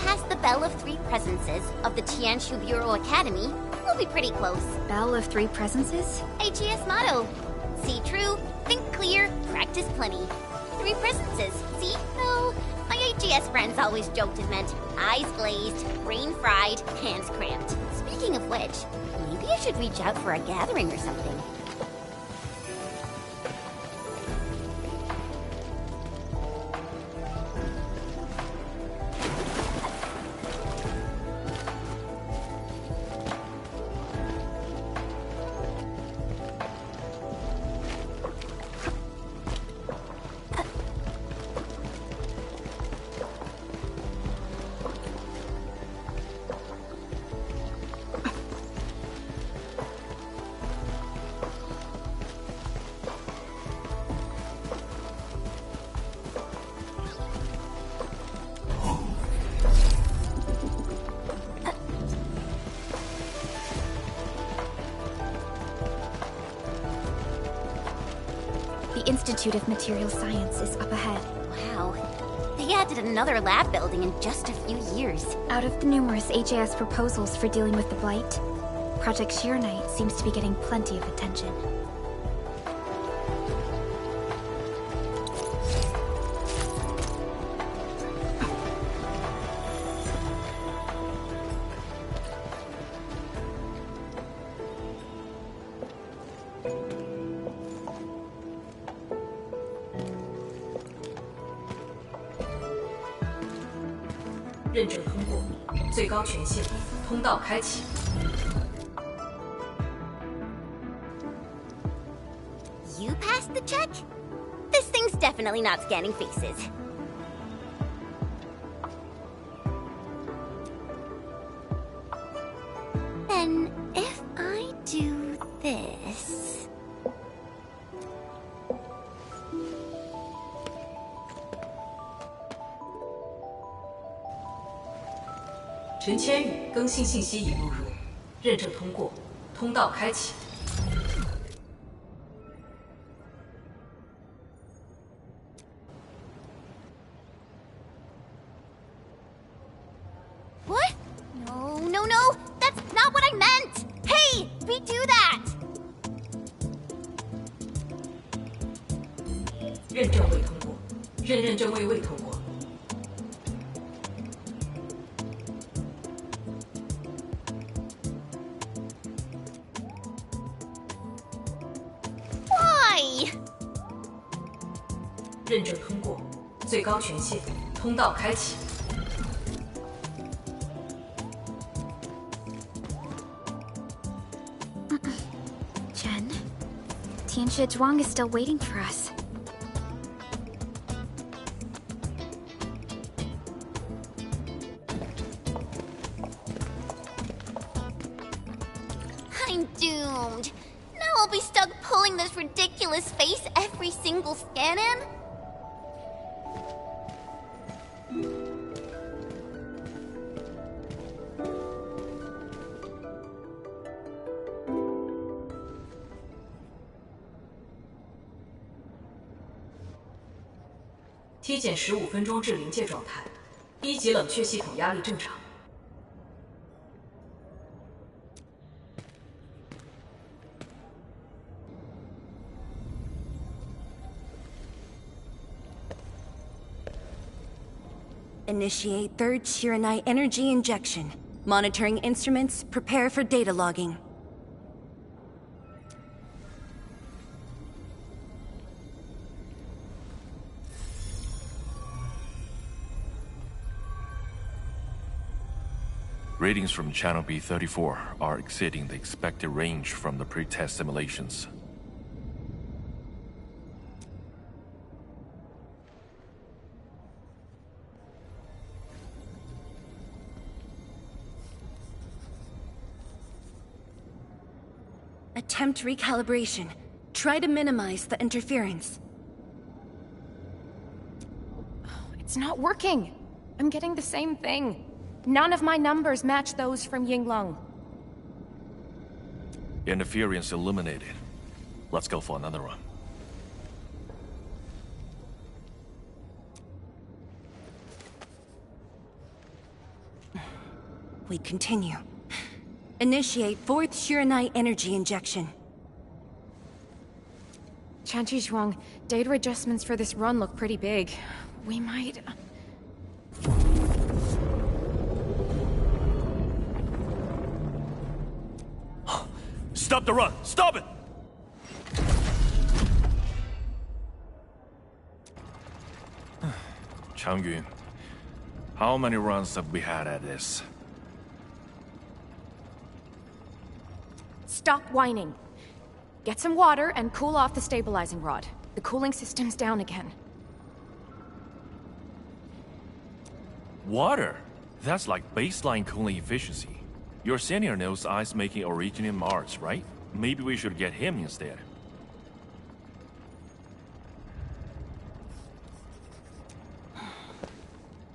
past the Bell of Three Presences of the Tianshu Bureau Academy, we'll be pretty close. Bell of Three Presences? AGS motto. See true, think clear, practice plenty. Three presences, see? Oh, my AGS friends always joked it meant eyes glazed, brain fried, hands cramped. Speaking of which, maybe I should reach out for a gathering or something. The Institute of Material Science is up ahead. Wow. They added another lab building in just a few years. Out of the numerous HAS proposals for dealing with the Blight, Project Arknights seems to be getting plenty of attention.认证通过，最高权限，通道开启。You passed the check? This thing's definitely not scanning faces. Then, if I do this... 陈千羽更新信息已录入，认证通过，通道开启。What? No, no, no! That's not what I meant! Hey! Redo that! 认证未通过，认证未通过。 认证通过，最高权限，通道开启。Chen, Tianxue Zhuang is still waiting for us. I'm doomed. Now I'll be stuck pulling this ridiculous face every single scan-in?体检15分钟至临界状态，1级冷却系统压力正常。 Initiate third Chironite energy injection. Monitoring instruments, prepare for data logging. Readings from Channel B34 are exceeding the expected range from the pre-test simulations. Attempt recalibration. Try to minimize the interference. It's not working. I'm getting the same thing. None of my numbers match those from Yinglong. Interference eliminated. Let's go for another run. we continue. Initiate fourth Shiranite energy injection. Chanchi Zhuang, data adjustments for this run look pretty big. We might... Stop the run! Stop it! Changyun, how many runs have we had at this? Stop whining. Get some water and cool off the stabilizing rod. The cooling system's down again. Water? That's like baseline cooling efficiency. Your senior knows ice-making origin in Mars, right? Maybe we should get him instead.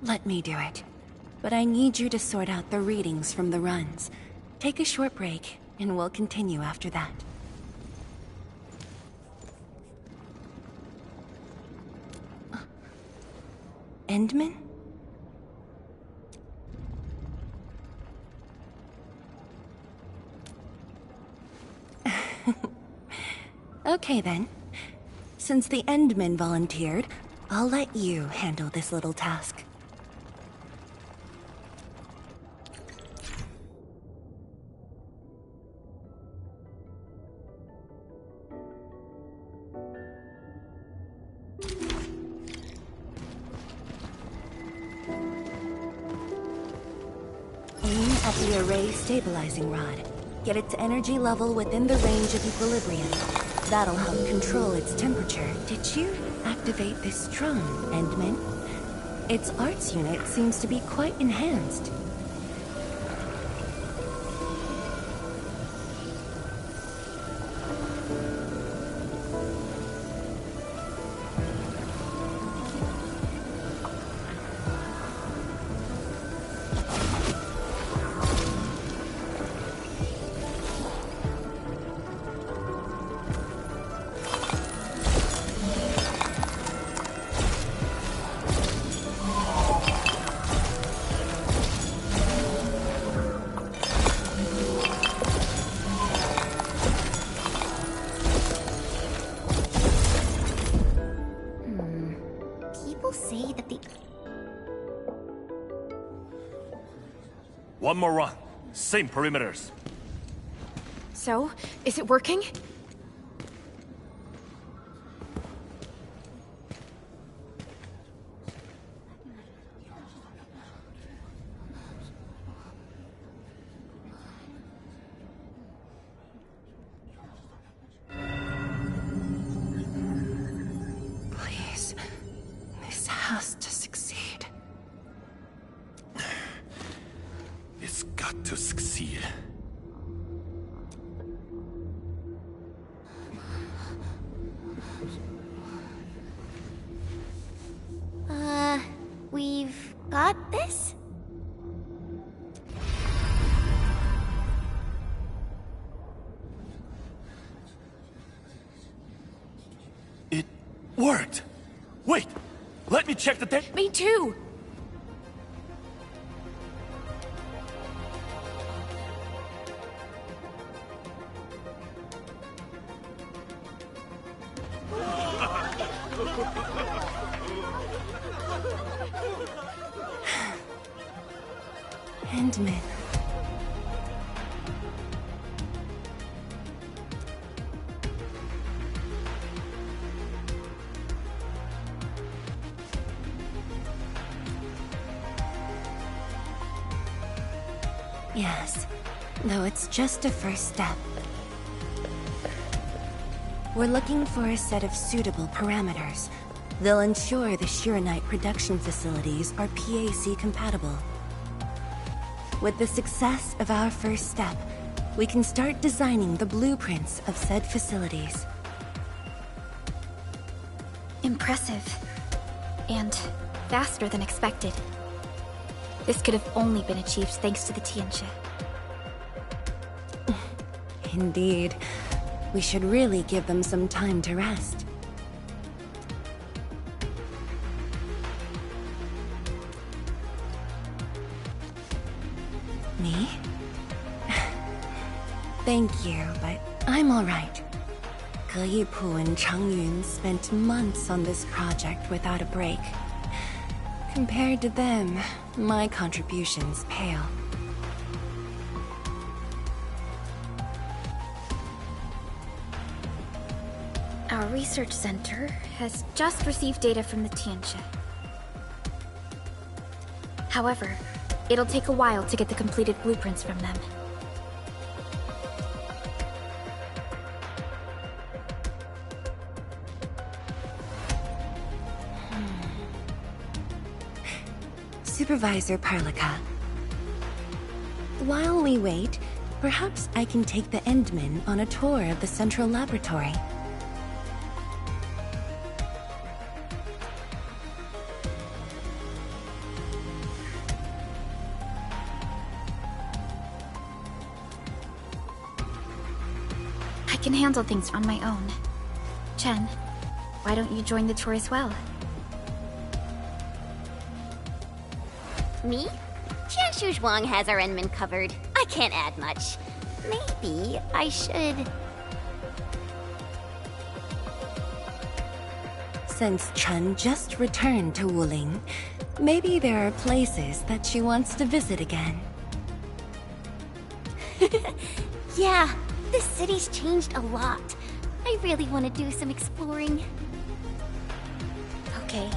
Let me do it. But I need you to sort out the readings from the runs. Take a short break, and we'll continue after that. Endman? Okay then. Since the Endman volunteered, I'll let you handle this little task. Aim at the array stabilizing rod. Get its energy level within the range of equilibrium. That'll help control its temperature. Did you activate this drone, Endman? Its arts unit seems to be quite enhanced. One more run. Same perimeters. So, is it working? Please. This has to succeed. It's got to succeed. We've got this? It worked! Wait! Let me check the tape! Me too! Endman. Yes, though it's just a first step. We're looking for a set of suitable parameters. They'll ensure the Shiranite production facilities are PAC compatible. With the success of our first step, we can start designing the blueprints of said facilities. Impressive. And faster than expected. This could have only been achieved thanks to the Tianxia. Indeed. We should really give them some time to rest. Me? Thank you, but I'm alright. Ge Yipu and Cheng Yun spent months on this project without a break. Compared to them, my contributions pale. Our research center has just received data from the Tianxia. However, it'll take a while to get the completed blueprints from them. Supervisor Parlica. While we wait, perhaps I can take the Endman on a tour of the central laboratory. I can handle things on my own. Chen, why don't you join the tour as well? Me? Qianshu Zhuang has our Enman covered. I can't add much. Maybe I should... Since Chen just returned to Wuling, maybe there are places that she wants to visit again. Yeah, this city's changed a lot. I really want to do some exploring. Okay.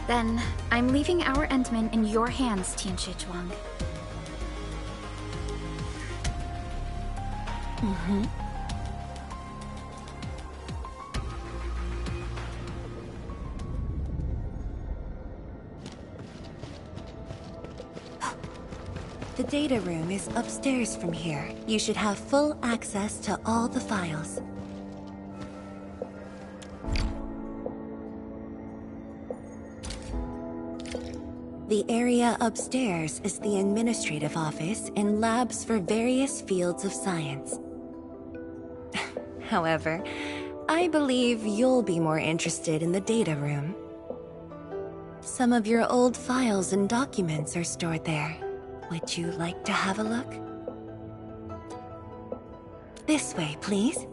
Then, I'm leaving our Endman in your hands, Tianxia Zhuang. The data room is upstairs from here. You should have full access to all the files. The area upstairs is the administrative office and labs for various fields of science. However, I believe you'll be more interested in the data room. Some of your old files and documents are stored there. Would you like to have a look? This way, please.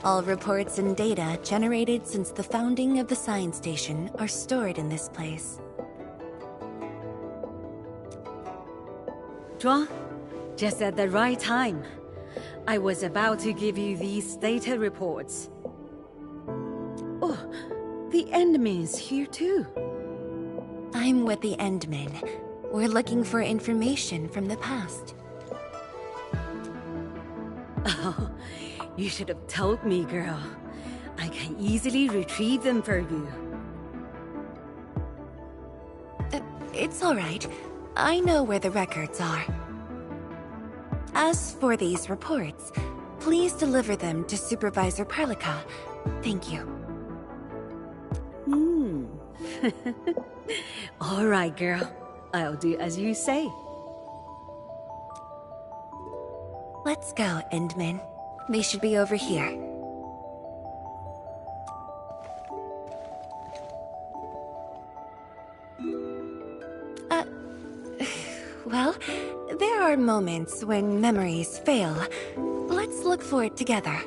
All reports and data generated since the founding of the science station are stored in this place. Zhuang, just at the right time. I was about to give you these data reports. Oh, the Endman's here too. I'm with the Endman. We're looking for information from the past. Oh, you should have told me, girl. I can easily retrieve them for you. It's all right. I know where the records are. As for these reports, please deliver them to Supervisor Parlica. Thank you. All right, girl. I'll do as you say. Let's go, Endman. They should be over here. Well, there are moments when memories fail. Let's look for it together.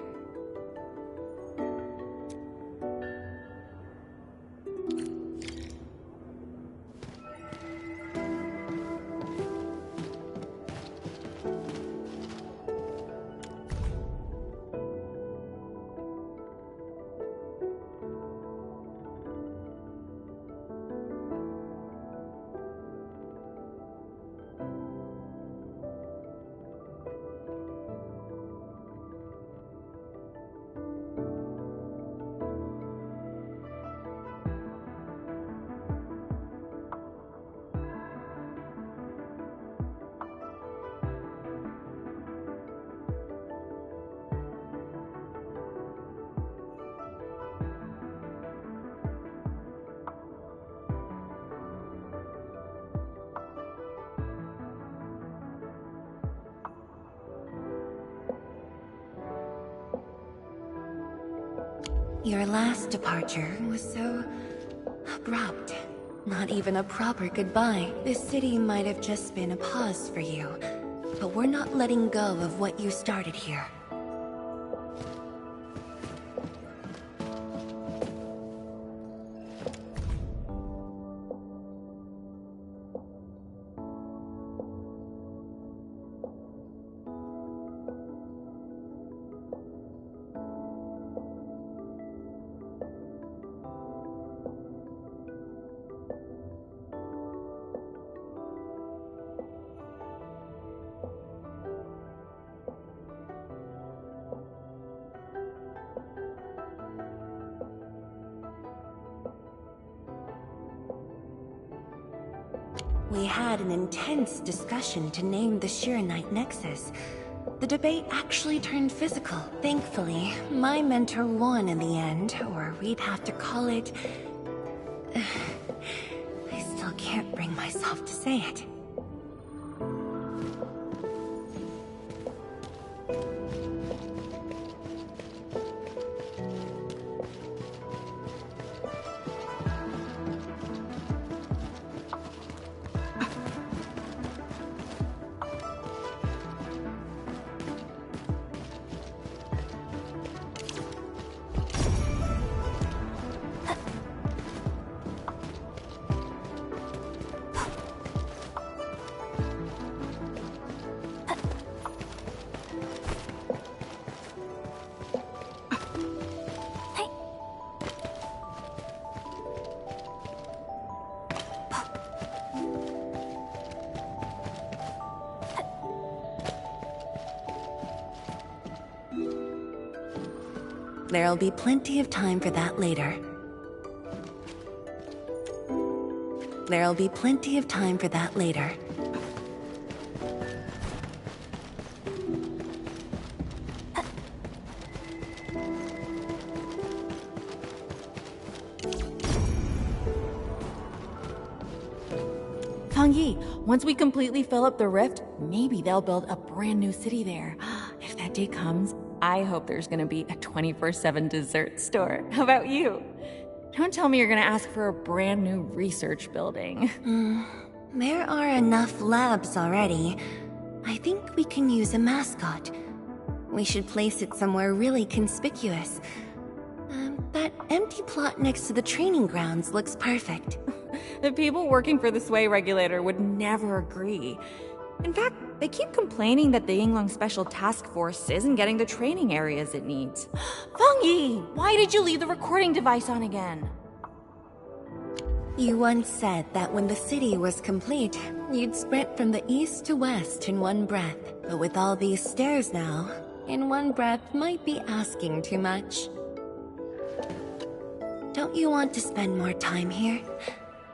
Your last departure was so Abrupt. Not even a proper goodbye. This city might have just been a pause for you. But we're not letting go of what you started here. We had an intense discussion to name the Shiranite Nexus. The debate actually turned physical. Thankfully, my mentor won in the end, or we'd have to call it... I still can't bring myself to say it. There'll be plenty of time for that later. There'll be plenty of time for that later. Yi, once we completely fill up the rift, maybe they'll build a brand new city there. If that day comes, I hope there's gonna be a 24/7 dessert store. How about you? Don't tell me you're gonna ask for a brand new research building. There are enough labs already. I think we can use a mascot. We should place it somewhere really conspicuous. That empty plot next to the training grounds looks perfect. The people working for the Sway Regulator would never agree. In fact, they keep complaining that the Yinglong Special Task Force isn't getting the training areas it needs. Yi, why did you leave the recording device on again? You once said that when the city was complete, you'd sprint from the east to west in one breath. But with all these stairs now, in one breath might be asking too much. Don't you want to spend more time here?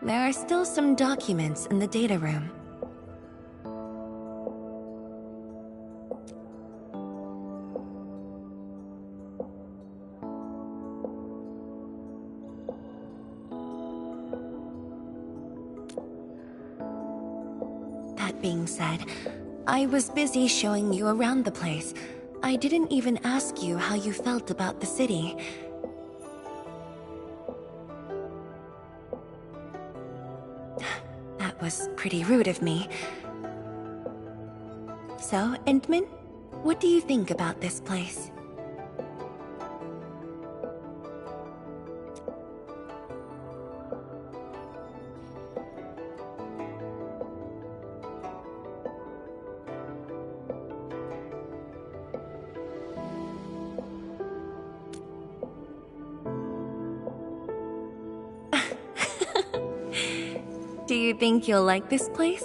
There are still some documents in the data room. That being said, I was busy showing you around the place. I didn't even ask you how you felt about the city. That was pretty rude of me. So, Entman, what do you think about this place? Do you think you'll like this place?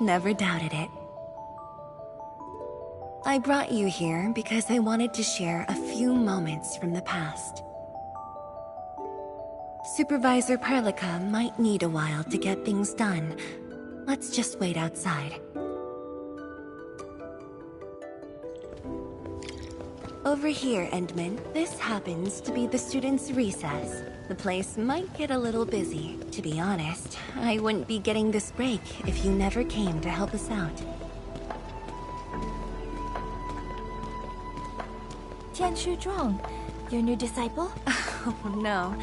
Never doubted it. I brought you here because I wanted to share a few moments from the past. Supervisor Perlica might need a while to get things done. Let's just wait outside. Over here, Endman. This happens to be the students' recess. The place might get a little busy. To be honest, I wouldn't be getting this break if you never came to help us out. Tianshu Zhuang, your new disciple? Oh no.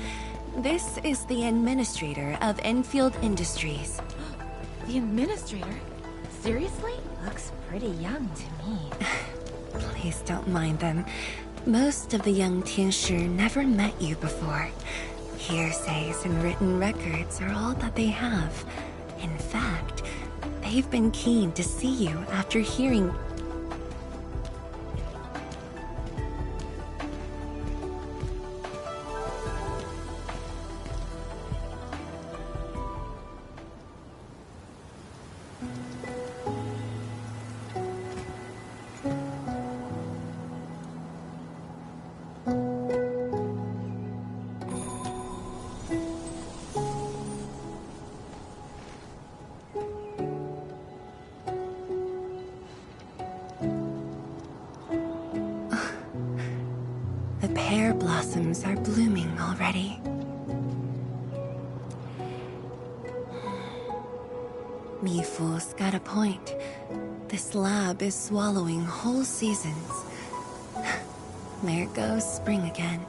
This is the administrator of Enfield Industries. The administrator? Seriously? Looks pretty young to me. Please don't mind them. Most of the young Tianshu never met you before. Hearsays and written records are all that they have. In fact, they've been keen to see you after hearing... The pear blossoms are blooming already. Mifu's got a point. This lab is swallowing whole seasons. There goes spring again.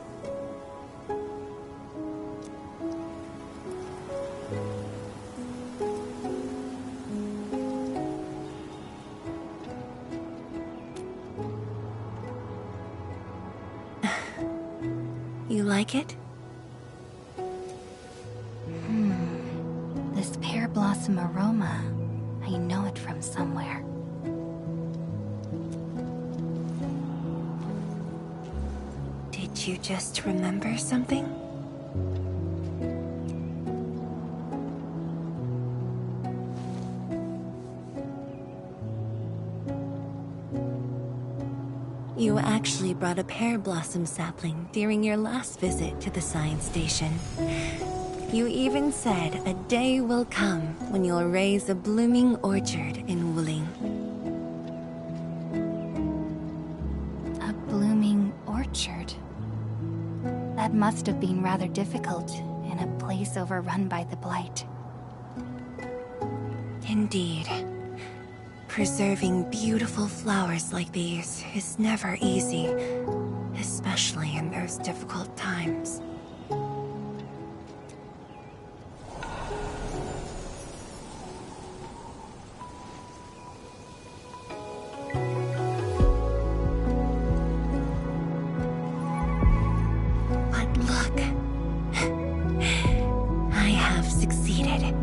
You like it? This pear blossom aroma, I know it from somewhere. Did you just remember something? You actually brought a pear blossom sapling during your last visit to the science station. You even said a day will come when you'll raise a blooming orchard in Wuling. A blooming orchard? That must have been rather difficult in a place overrun by the Blight. Indeed. Preserving beautiful flowers like these is never easy, especially in those difficult times. But look, I have succeeded.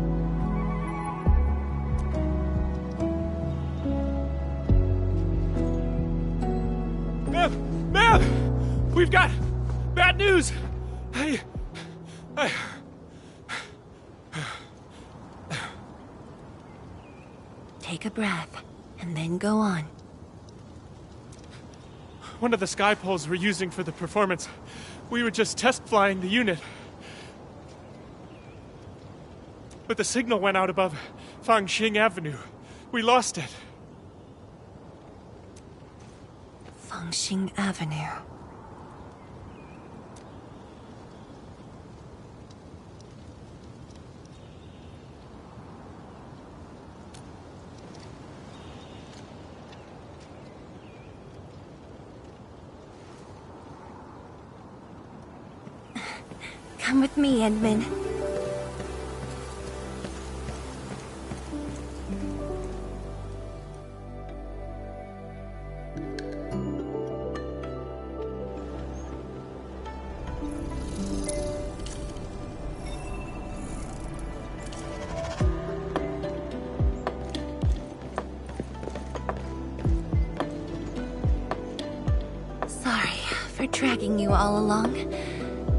Ma'am! We've got bad news! Take a breath, and then go on. One of the sky poles we're using for the performance, we were just test flying the unit. But the signal went out above Fangxing Avenue. We lost it. Fangxing Avenue. Come with me, Edmund. Sorry for dragging you all along.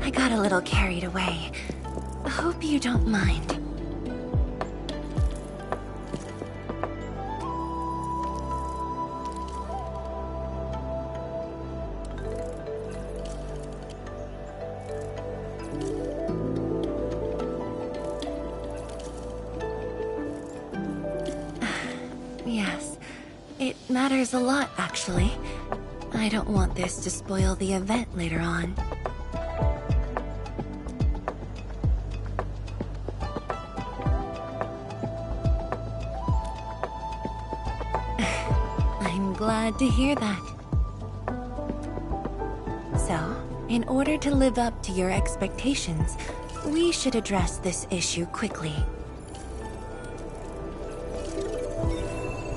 I got a little carried away. Hope you don't mind. matters a lot, actually. I don't want this to spoil the event later on. I'm glad to hear that. So, in order to live up to your expectations, we should address this issue quickly.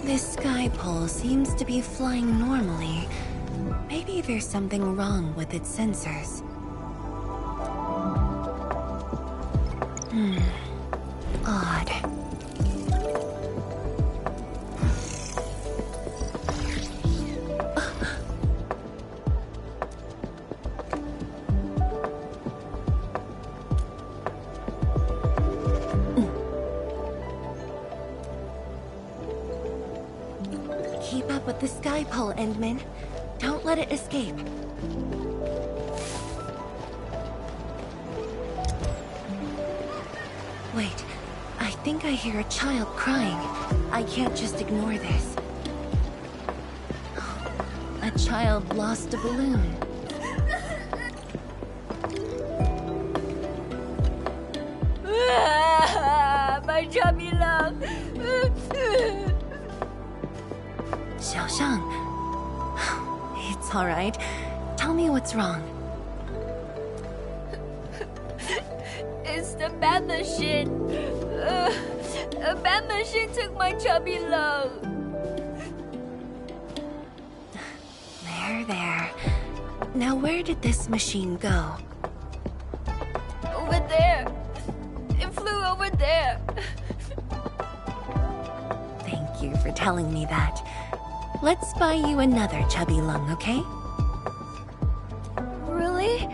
This sky pole seems to be flying normally. Maybe there's something wrong with its sensors. Odd. Keep up with the sky pole, Endman. Don't let it escape. Wait, I think I hear a child crying. I can't just ignore this. A child lost a balloon. My chubby love. Xiaoshang. It's all right. Tell me what's wrong. It's the bad machine. A bad machine took my chubby love. There. Now where did this machine go? Over there. It flew over there. Thank you for telling me that. Let's buy you another chubby lung, okay? Really?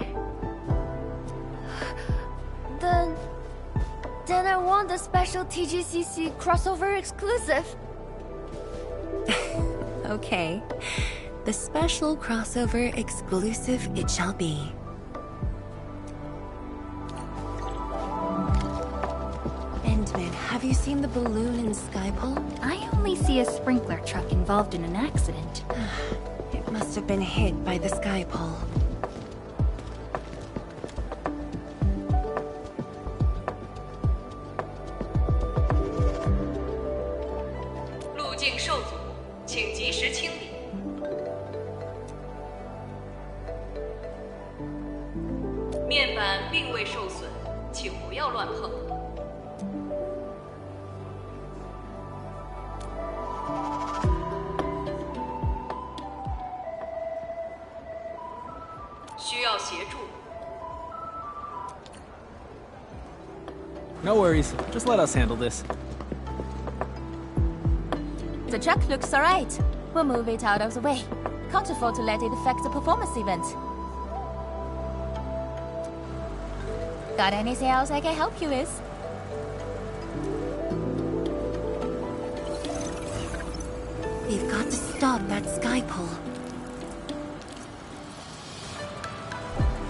Then I want the special TGCC crossover exclusive. Okay. The special crossover exclusive it shall be. Endman, have you seen the balloon in Skypole? I only see a sprinkler truck involved in an accident. It must have been hit by the Skypole. No worries. Just let us handle this. The truck looks alright. We'll move it out of the way. Can't afford to let it affect the performance event. Got anything else I can help you with? We've got to stop that Skypole.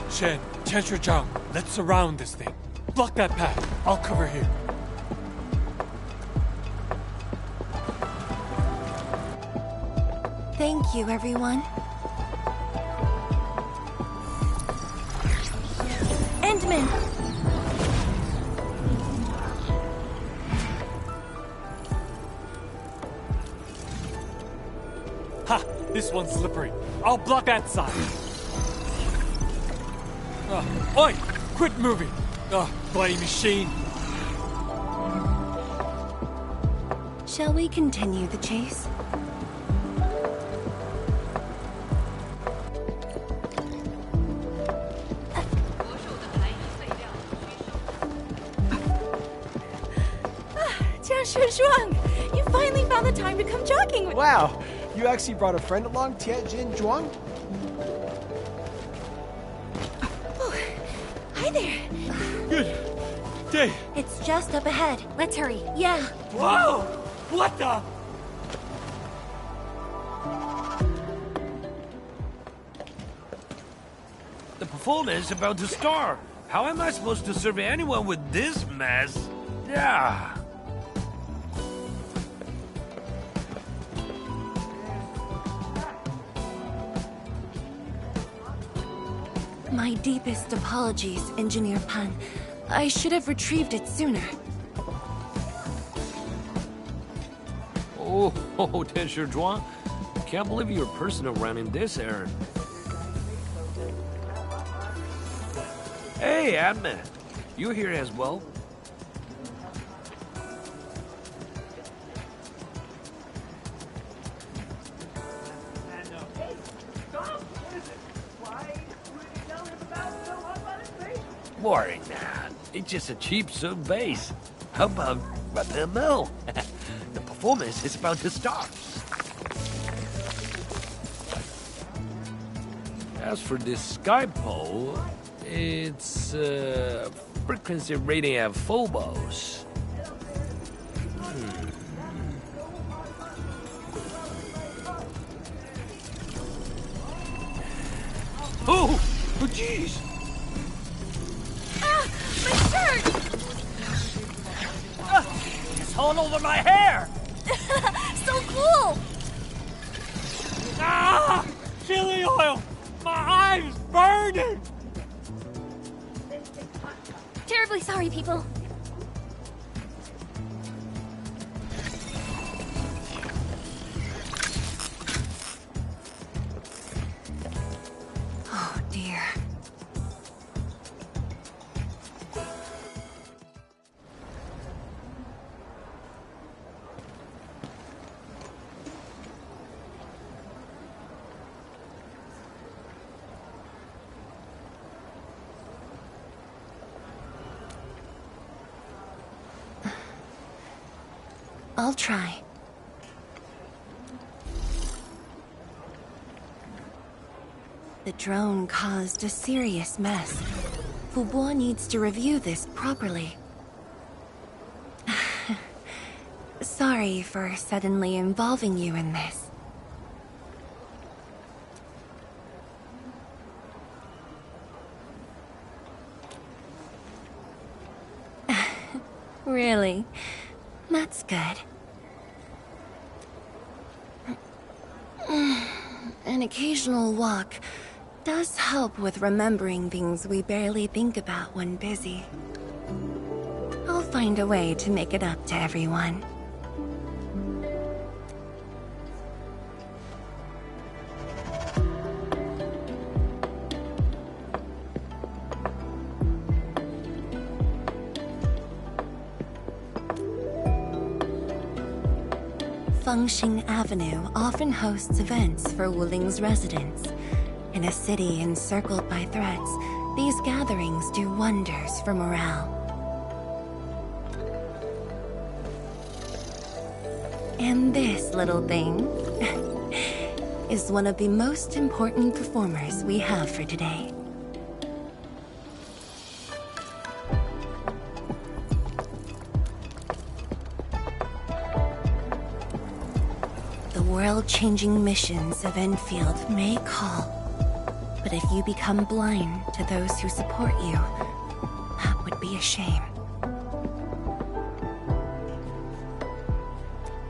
Shen, Chen, let's surround this thing. Block that path. I'll cover here. Thank you, everyone. Endman! Ha! This one's slippery. I'll block that side. Oi! Quit moving! Bloody machine! Shall we continue the chase? You finally found the time to come jogging with— Wow! You actually brought a friend along, Tianjin Zhuang? Oh, hi there. Good day. It's just up ahead. Let's hurry. Yeah. Whoa! What the? The performance is about to start. How am I supposed to survey anyone with this mess? Yeah. My deepest apologies, Engineer Pan. I should have retrieved it sooner. Oh, Teacher Zhuang. Can't believe you're personal running this errand. Hey, Admin. You here as well? Worry not. It's just a cheap soup base. How about the mill? The performance is about to start. As for this sky pole, it's frequency rating at Phobos. Oh, jeez! Ah, my shirt! It's all over my hair! So cool! Ah! Chili oil! My eye's burning! Terribly sorry, people. Oh, dear. I'll try. The drone caused a serious mess. Fubo needs to review this properly. Sorry for suddenly involving you in this. Really? That's good. An occasional walk does help with remembering things we barely think about when busy. I'll find a way to make it up to everyone. Fengxing Avenue often hosts events for Wuling's residents. In a city encircled by threats, these gatherings do wonders for morale. And this little thing is one of the most important performers we have for today. World-changing missions of Enfield may call, but if you become blind to those who support you, that would be a shame.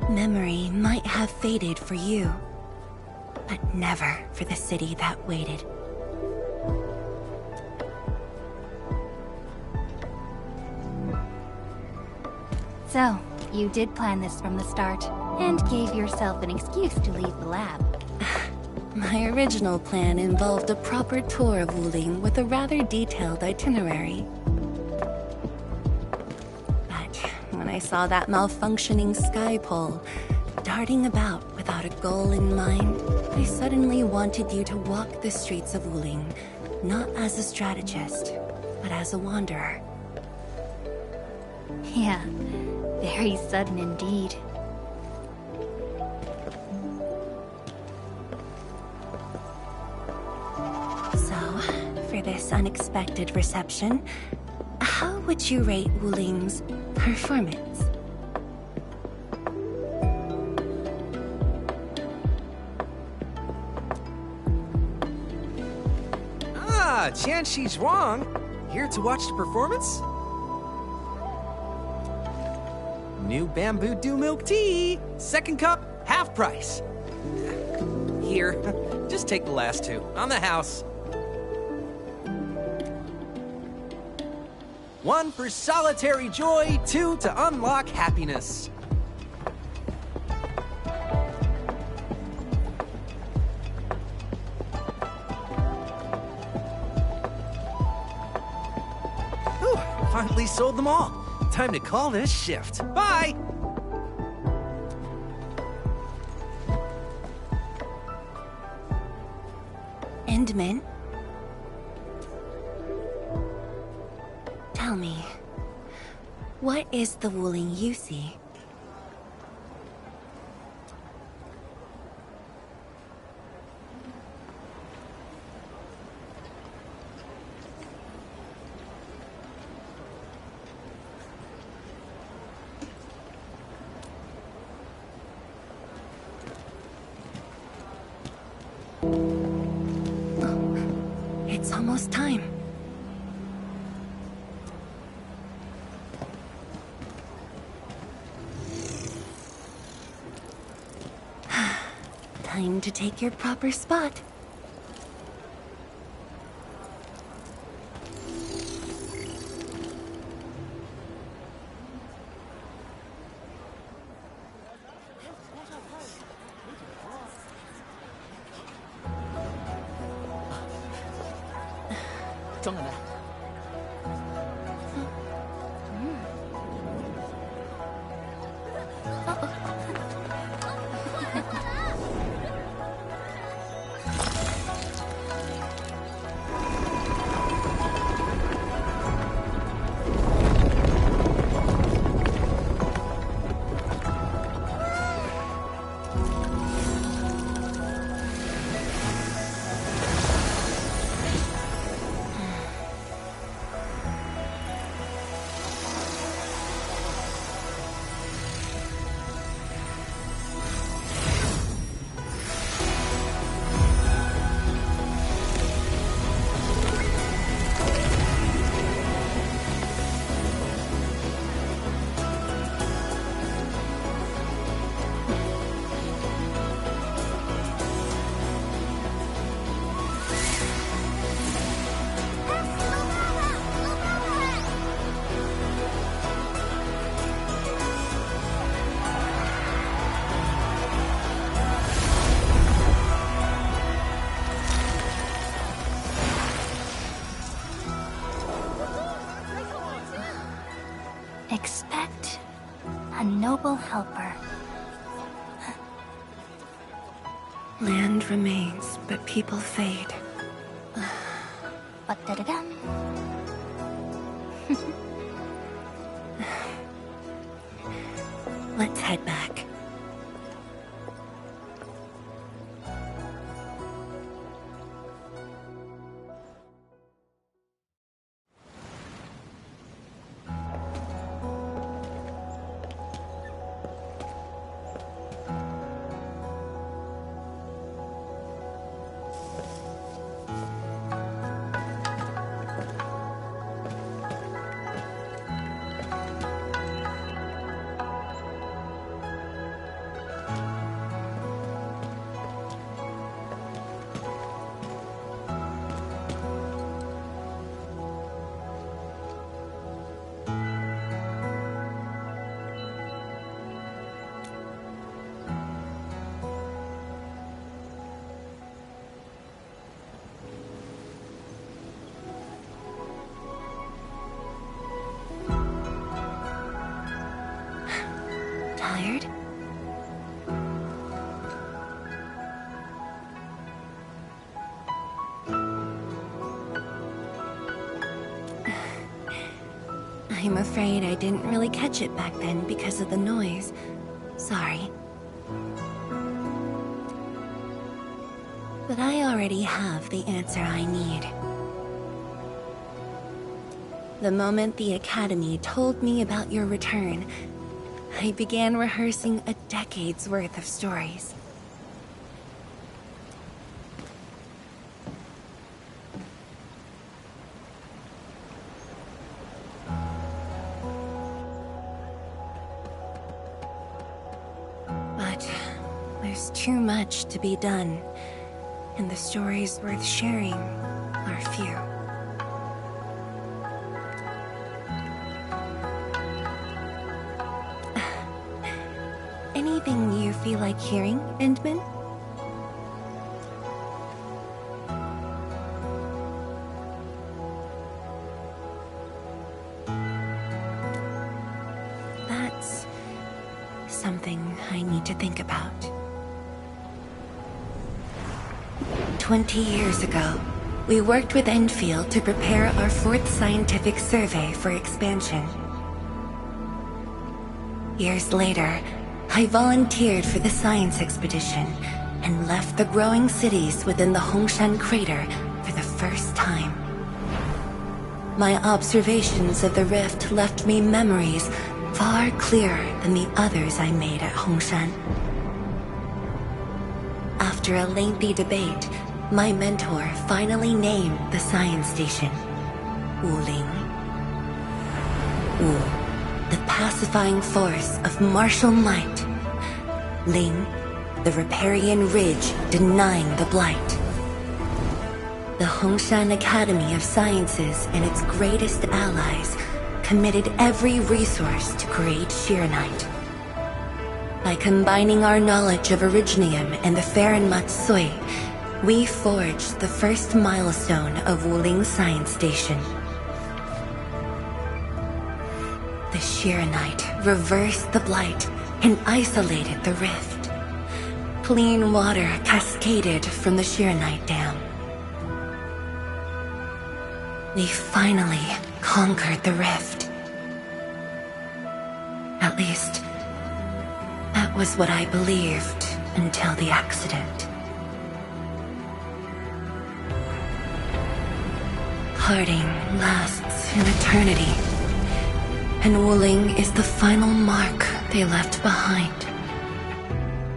Memory might have faded for you, but never for the city that waited. So, you did plan this from the start, and gave yourself an excuse to leave the lab. My original plan involved a proper tour of Wuling with a rather detailed itinerary. But when I saw that malfunctioning sky pole, darting about without a goal in mind, I suddenly wanted you to walk the streets of Wuling, not as a strategist, but as a wanderer. Yeah, very sudden indeed. For this unexpected reception, how would you rate Wuling's performance? Ah, Qianxi Zhuang. Here to watch the performance? New bamboo dew milk tea. Second cup, half price. Here, just take the last two. On the house. 1 for solitary joy, 2 to unlock happiness. Whew, finally sold them all. Time to call this shift. Bye! Endman? Tell me, what is the Wuling you see? It's almost time. Time to take your proper spot. Expect a noble helper. Land remains, but people fade. But da-da-dum. Let's head back. Tired? I'm afraid I didn't really catch it back then because of the noise. Sorry. But I already have the answer I need. The moment the Academy told me about your return, I began rehearsing a decade's worth of stories. But there's too much to be done, and the stories worth sharing are few. Anything you feel like hearing, Endman? That's something I need to think about. 20 years ago, we worked with Enfield to prepare our 4th scientific survey for expansion. Years later, I volunteered for the science expedition and left the growing cities within the Hongshan crater for the first time. My observations of the rift left me memories far clearer than the others I made at Hongshan. After a lengthy debate, my mentor finally named the science station Wuling. Wu, the pacifying force of martial might. Ling, the riparian ridge denying the blight. The Hongshan Academy of Sciences and its greatest allies committed every resource to create Shiranite. By combining our knowledge of Originium and the Farron Matsui, we forged the first milestone of Wuling's science station. The Shiranite reversed the blight and isolated the rift. Clean water cascaded from the Shiranite dam. We finally conquered the rift. At least, that was what I believed until the accident. Parting lasts an eternity, and Wuling is the final mark they left behind.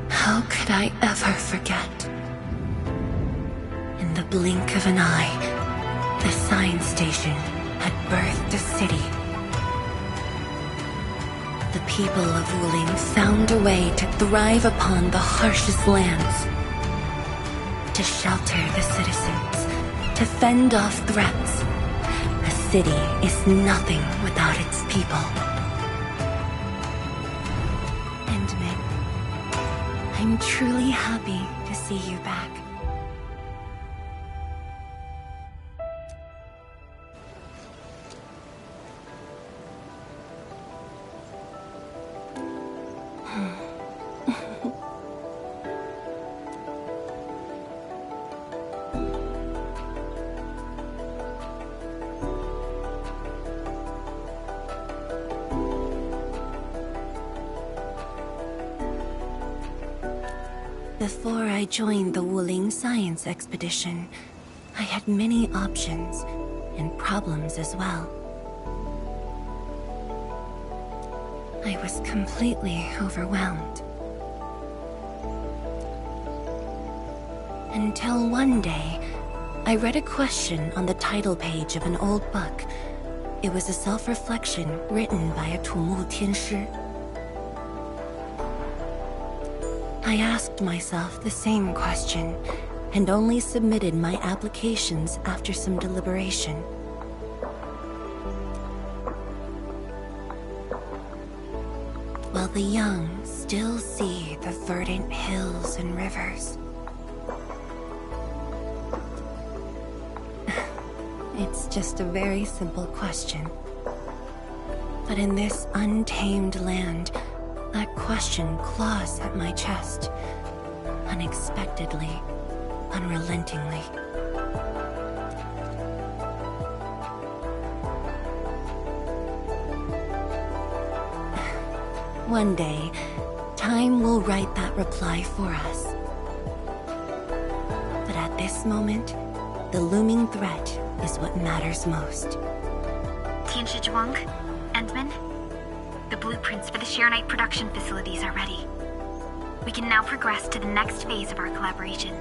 How could I ever forget? In the blink of an eye, the science station had birthed a city. The people of Wuling found a way to thrive upon the harshest lands, to shelter the citizens, to fend off threats. A city is nothing without its people. Endman, I'm truly happy to see you back. Before I joined the Wuling science expedition, I had many options and problems as well. I was completely overwhelmed. Until one day, I read a question on the title page of an old book. It was a self-reflection written by a Tumu Tianshi. I asked myself the same question, and only submitted my applications after some deliberation. While the young still see the verdant hills and rivers. It's just a very simple question. But in this untamed land, that question claws at my chest, unexpectedly, unrelentingly. One day, time will write that reply for us. But at this moment, the looming threat is what matters most. Tianshi Zhuang, Endman, the blueprints for the Shiranite production facilities are ready. We can now progress to the next phase of our collaboration.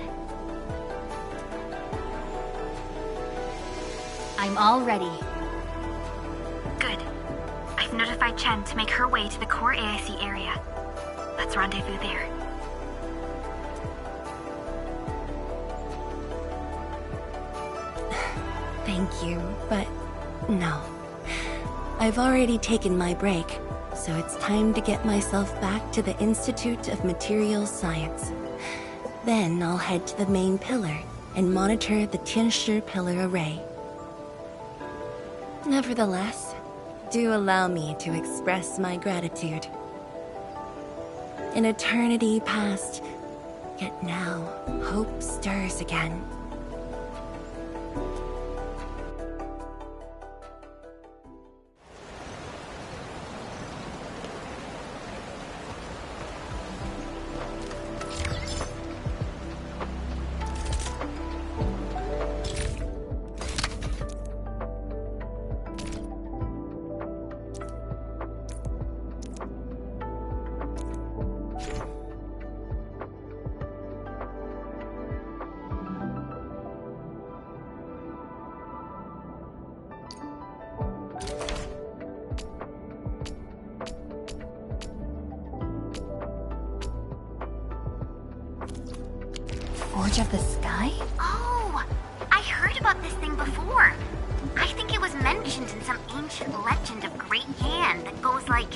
I'm all ready. Good. I've notified Chen to make her way to the core AIC area. Let's rendezvous there. Thank you, but no. I've already taken my break, so it's time to get myself back to the Institute of Materials Science. Then I'll head to the main pillar and monitor the Tianshi pillar array. Nevertheless, do allow me to express my gratitude. An eternity passed, yet now hope stirs again. Forge of the Sky? Oh, I heard about this thing before. I think it was mentioned in some ancient legend of Great Yan that goes like,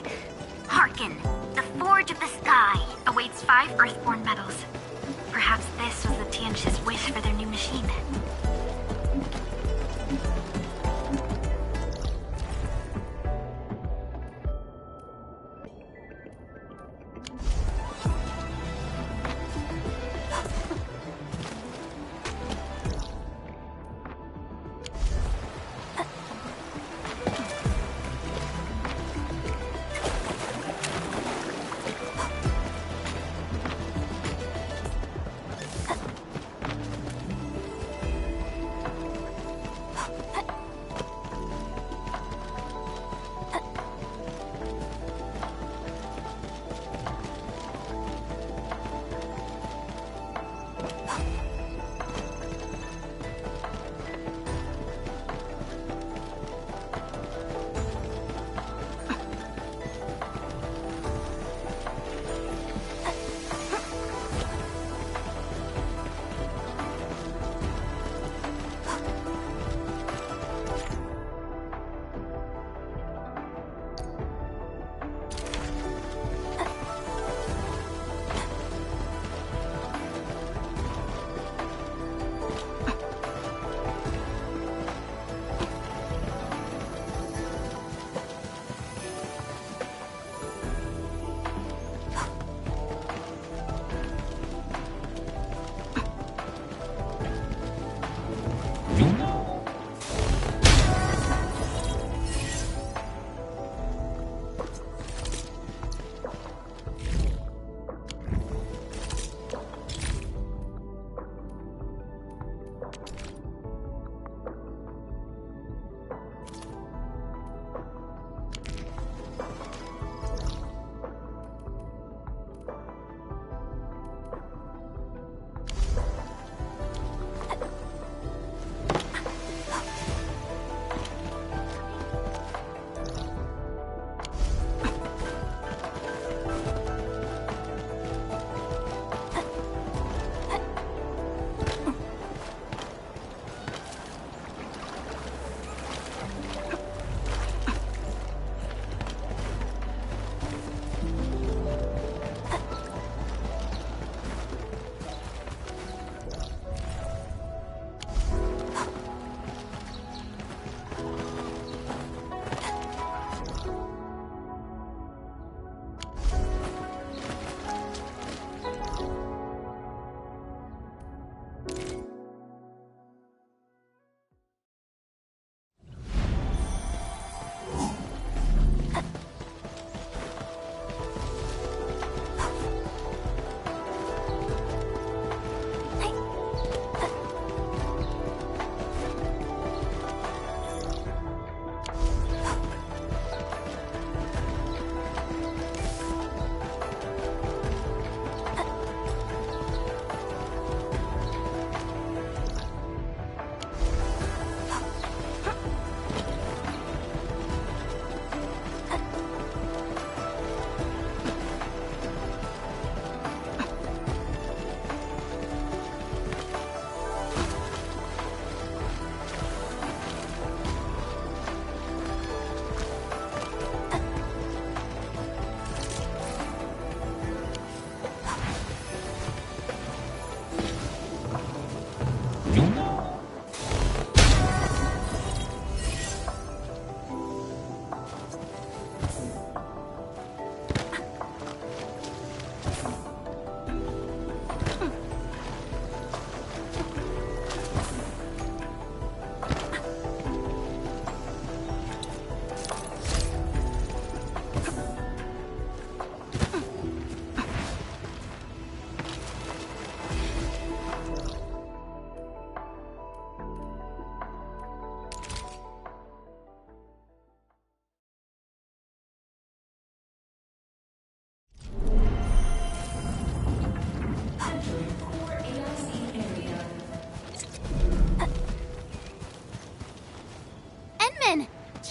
"Hearken, the Forge of the Sky awaits 5 Earthborn metals." Perhaps this was the Tianshi's wish for their new machine.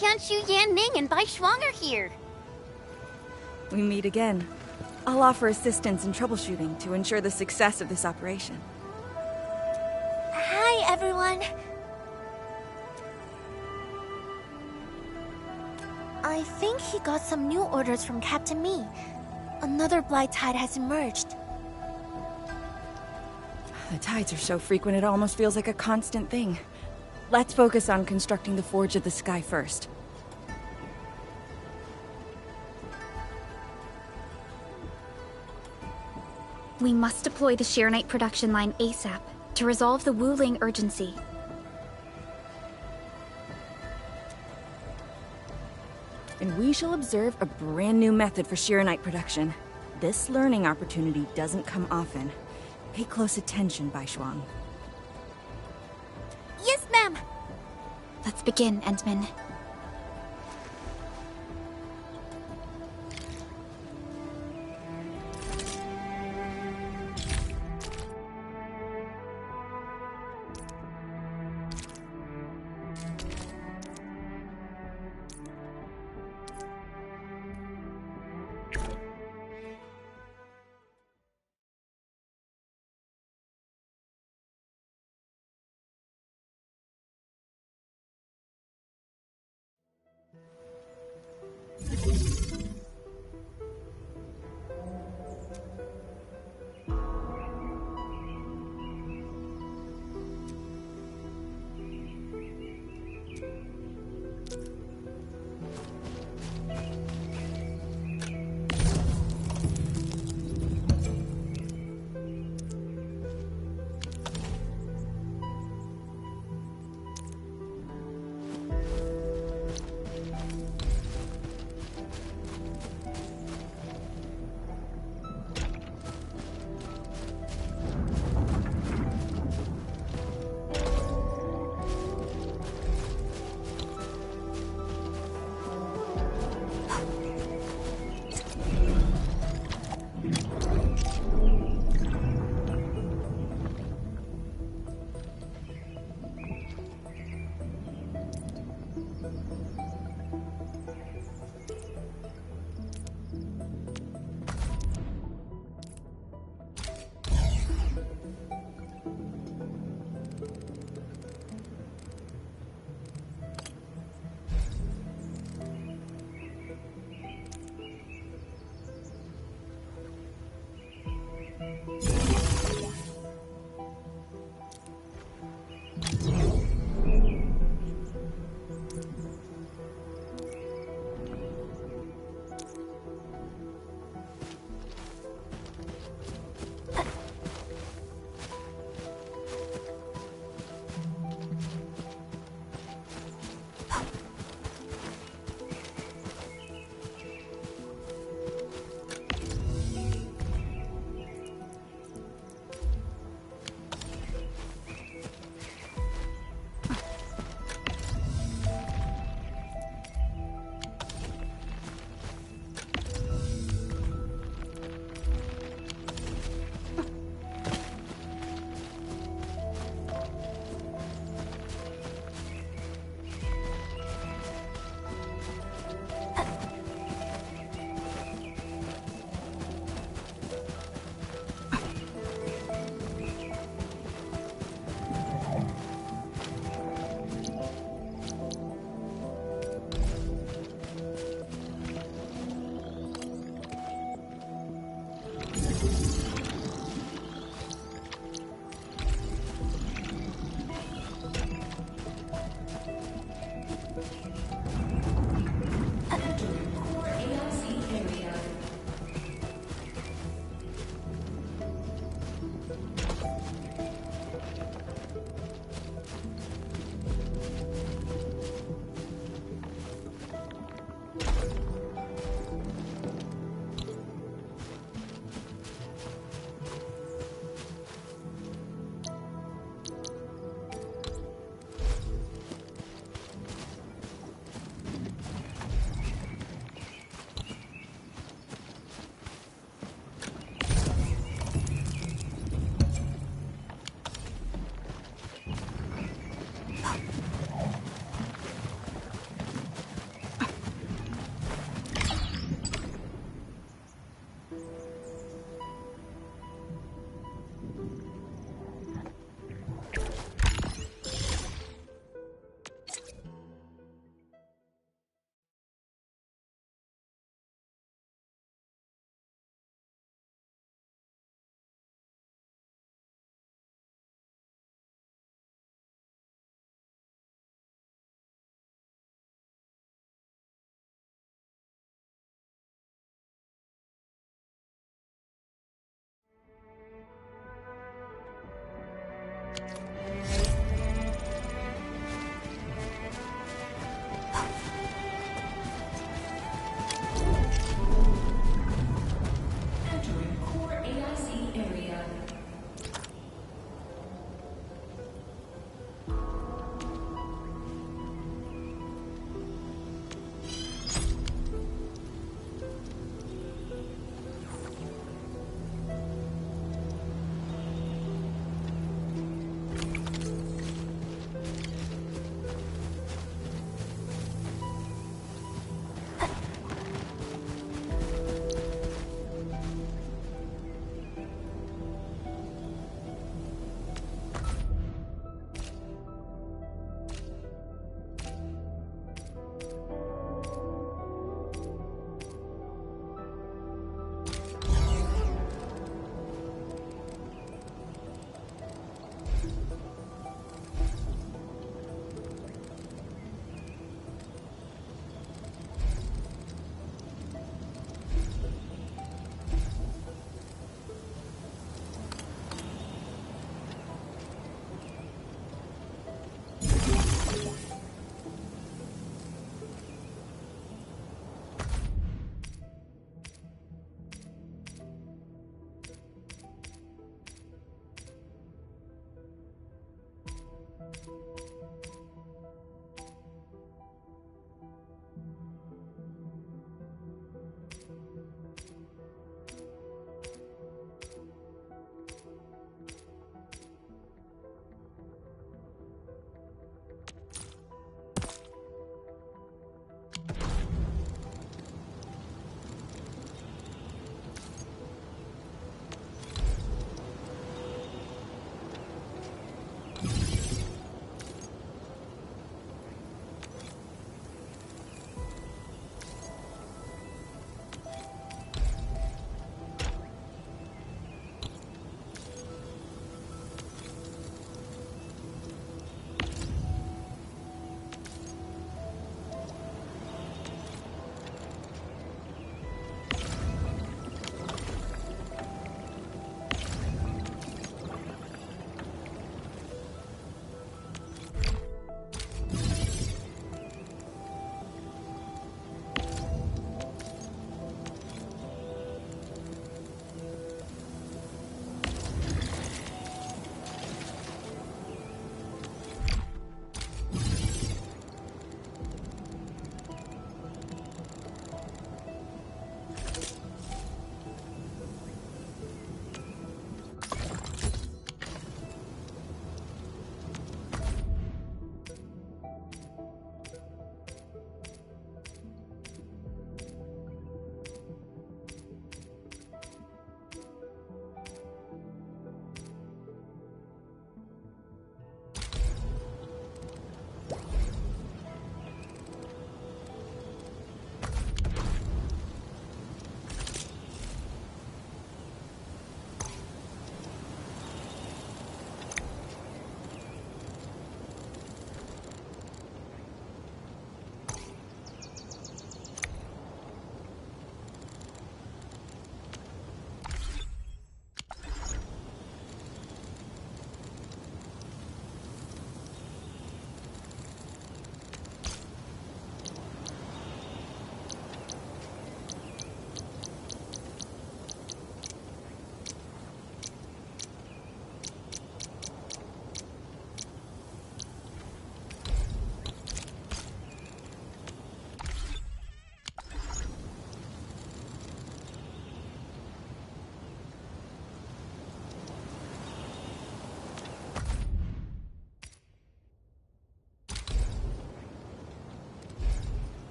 Tianshu, Yan Ning, and Bai Shuang are here. We meet again. I'll offer assistance in troubleshooting to ensure the success of this operation. Hi, everyone. I think he got some new orders from Captain Mi. Another blight tide has emerged. The tides are so frequent it almost feels like a constant thing. Let's focus on constructing the Forge of the Sky first. We must deploy the Sheernite production line ASAP to resolve the Wuling urgency. And we shall observe a brand new method for Sheernite production. This learning opportunity doesn't come often. Pay close attention, Bai Shuang. Yes, ma'am! Let's begin, Entman.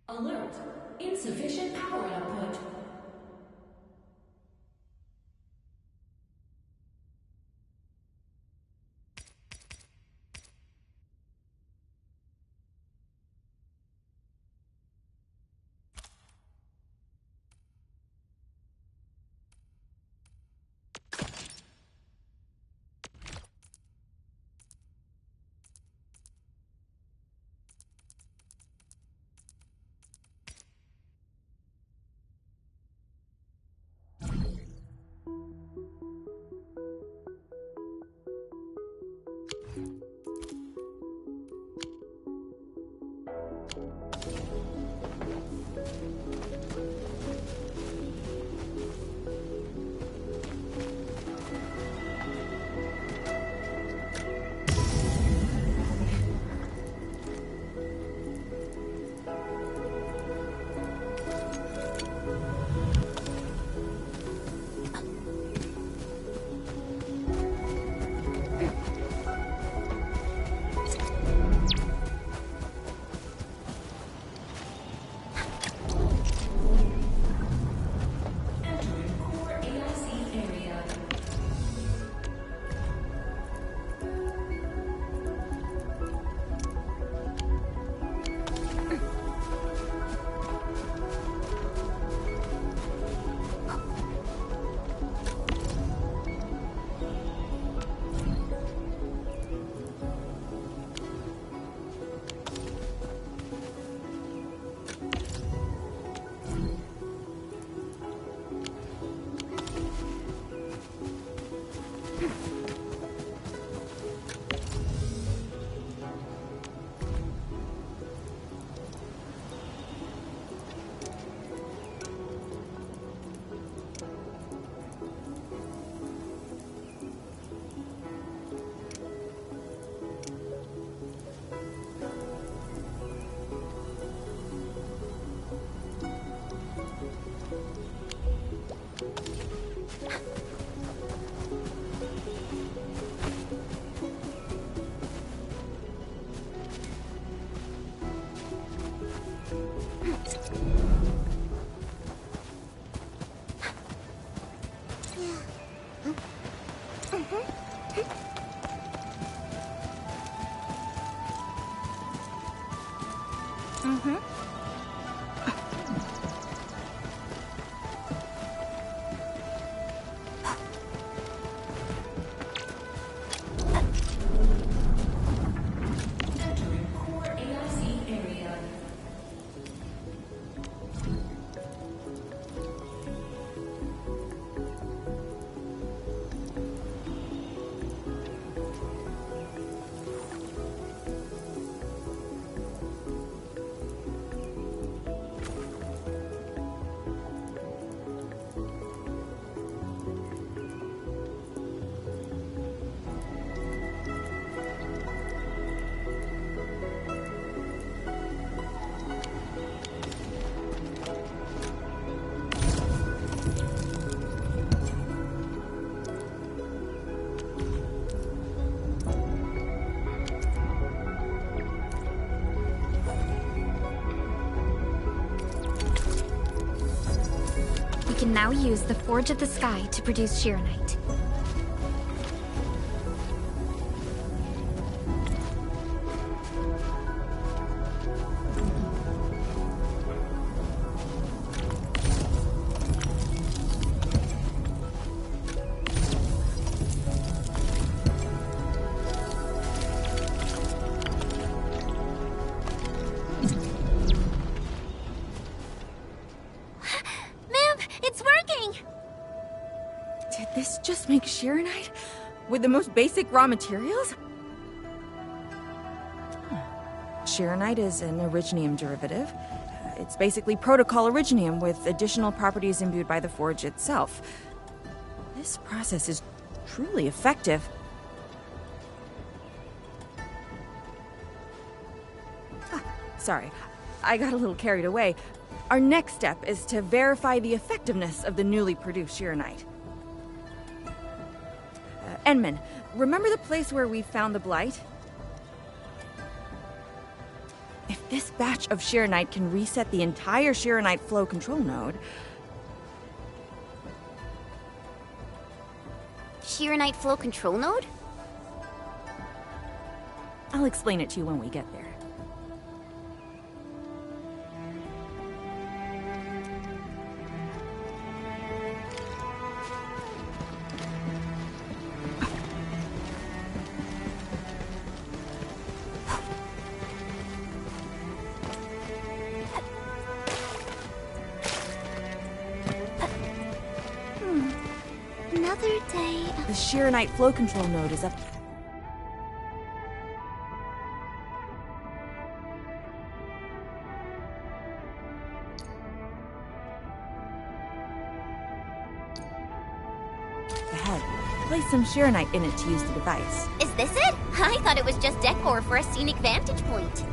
Alert! Insufficient power output. We can now use the Forge of the Sky to produce Shirenite. Make Shirenite? With the most basic raw materials? Shirenite is an originium derivative. It's basically protocol originium with additional properties imbued by the forge itself. This process is truly effective. Sorry, I got a little carried away. Our next step is to verify the effectiveness of the newly produced Shirenite. Enman, remember the place where we found the Blight? If this batch of Sheeranite can reset the entire Sheeranite flow control node. Sheeranite flow control node? I'll explain it to you when we get there. Another day. The Sheeranite flow control node is up. Ahead. Place some Sheeranite in it to use the device. Is this it? I thought it was just decor for a scenic vantage point.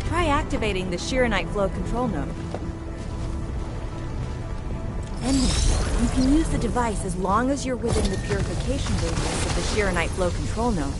Try activating the Sheeranite flow control node. And you can use the device as long as you're within the purification radius of the Sheeranite flow control node.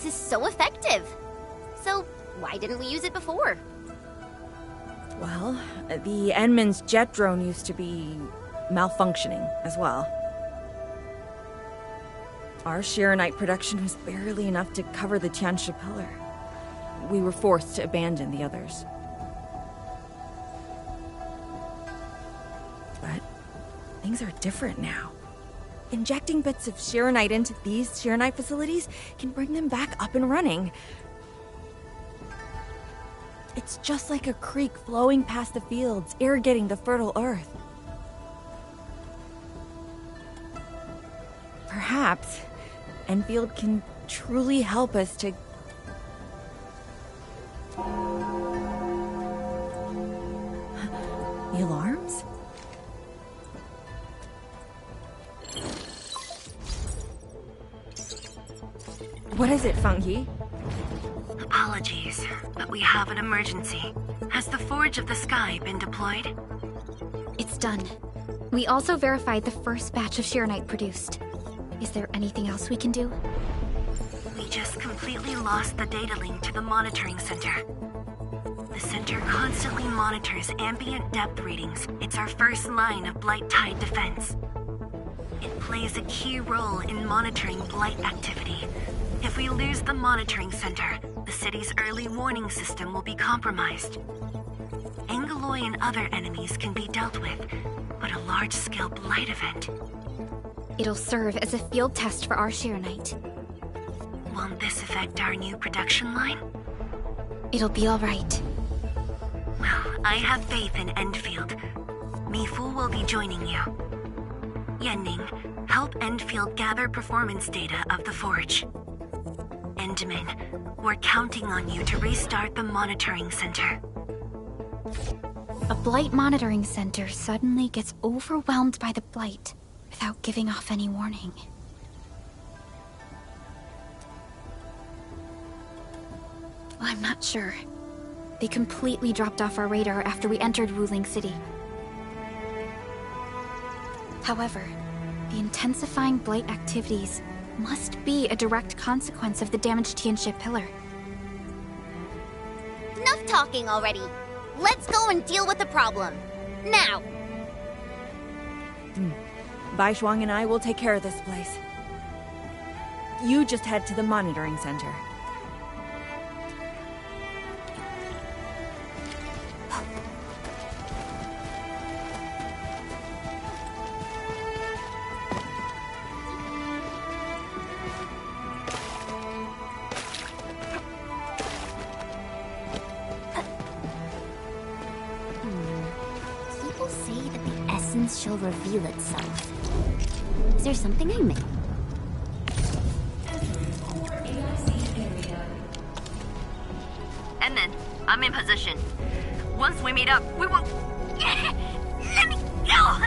So effective. So, why didn't we use it before? Well, the Enman's jet drone used to be malfunctioning as well. Our Sheeranite production was barely enough to cover the Tianshi pillar. We were forced to abandon the others. But things are different now. Injecting bits of Sheeranite into these Sheeranite facilities can bring them back up and running. It's just like a creek flowing past the fields, irrigating the fertile earth. Perhaps Enfield can truly help us to... The alarms? What is it, Funky? Apologies, but we have an emergency. Has the Forge of the Sky been deployed? It's done. We also verified the first batch of Sheeranite produced. Is there anything else we can do? We just completely lost the data link to the monitoring center. The center constantly monitors ambient depth readings. It's our first line of Blight Tide defense. It plays a key role in monitoring Blight activity. If we lose the monitoring center, the city's early warning system will be compromised. Angeloi and other enemies can be dealt with, but a large-scale Blight event... It'll serve as a field test for our Sheeranite. Won't this affect our new production line? It'll be all right. Well, I have faith in Enfield. Mifu will be joining you. Yenning, help Enfield gather performance data of the Forge. Enderman, we're counting on you to restart the monitoring center. A Blight monitoring center suddenly gets overwhelmed by the Blight without giving off any warning. I'm not sure. They completely dropped off our radar after we entered Wuling City. However, The intensifying Blight activities must be a direct consequence of the damaged Tianxie pillar. Enough talking already. Let's go and deal with the problem. Now! Bai Shuang and I will take care of this place. You just head to the monitoring center. People say that the essence shall reveal itself. Is there something I missed? And then, I'm in position. Once we meet up, we will... Let me go!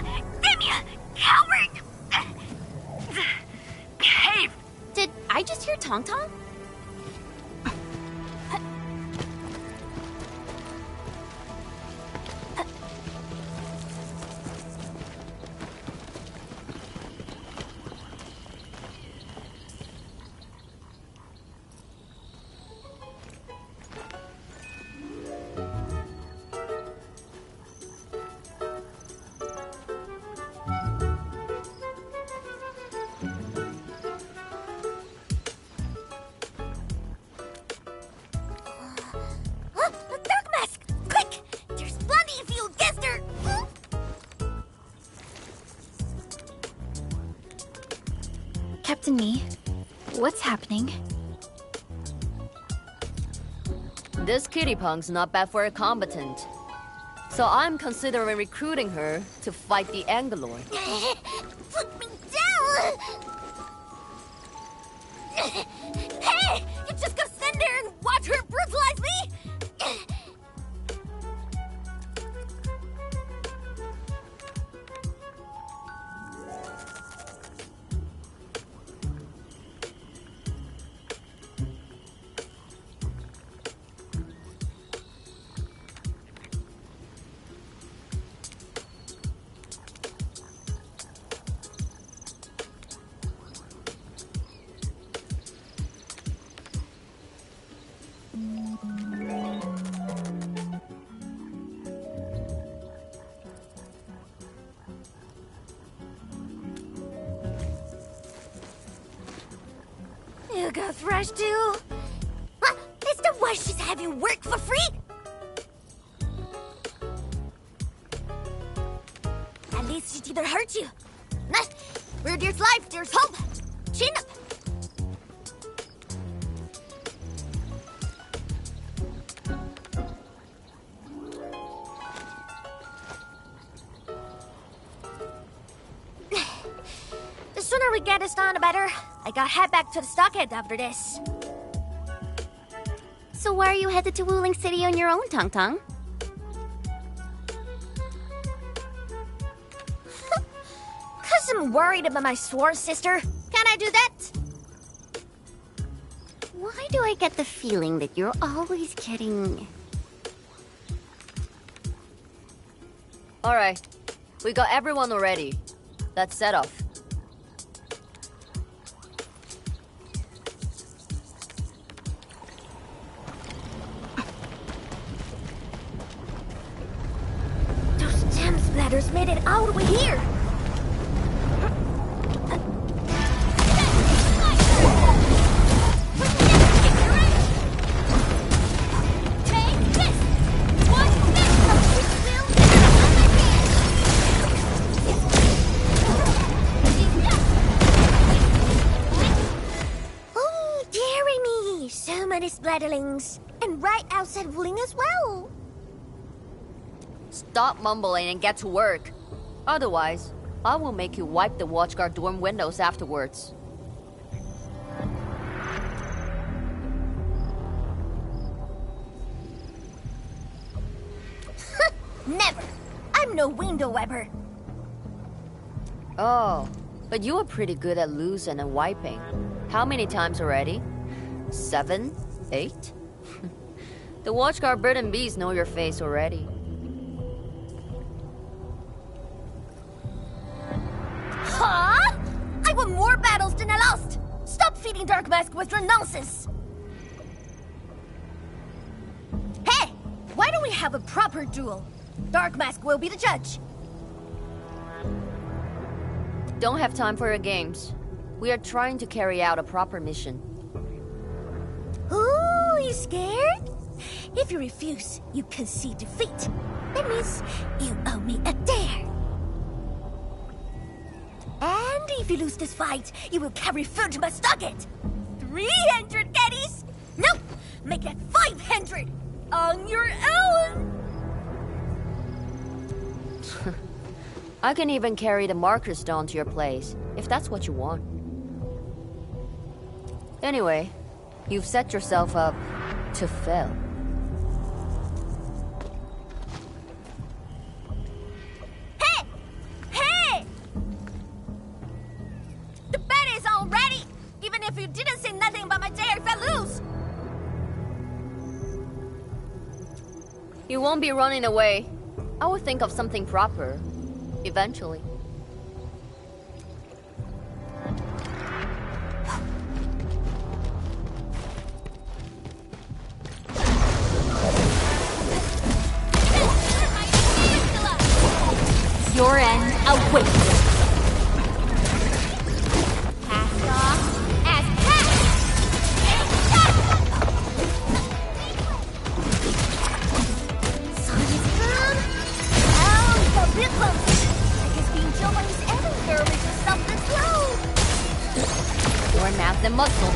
Damn you! Coward! Behave! Did I just hear Tong Tong? Captain Me, what's happening? This kitty punk's not bad for a combatant. So I'm considering recruiting her to fight the Angelord. Put me down! Hey! You just gonna stand there and watch her brutalize me? You got thrashed too? Huh? Is the wife just have you work for free? At least she didn't hurt you. Nah, where there's life, there's hope. Chin up. The sooner we get this done, the better. I gotta head back to the stockade after this. So why are you headed to Wuling City on your own, Tong Tong? Cause I'm worried about my sworn sister. Can I do that? Why do I get the feeling that you're always getting... Alright, we got everyone already. Let's set off. Splatters made it all the way here! Oh, dearie me! So many splatterlings! And right outside Wuling as well! Stop mumbling and get to work. Otherwise, I will make you wipe the watchguard dorm windows afterwards. Never! I'm no window wiper. Oh, but you are pretty good at losing and wiping. How many times already? 7? 8? The watchguard bird and bees know your face already. Huh? Dark Mask with your nonsense! Hey! Why don't we have a proper duel? Dark Mask will be the judge. Don't have time for your games. We are trying to carry out a proper mission. Ooh, you scared? If you refuse, you concede defeat. That means you owe me a dare. And if you lose this fight, you will carry food to my stocket. 300 caddies? No! Make that 500! On your own! I can even carry the marker stone to your place, if that's what you want. Anyway, you've set yourself up to fail. Hey! Hey! The bet is all ready! Even if you didn't say nothing about my dare if I lose! You won't be running away. I will think of something proper. Eventually. Your end awaits. Cast off as cast! Sun is firm. Down the rhythm. I guess being killed by his anger makes yourself this slow. More math than muscle.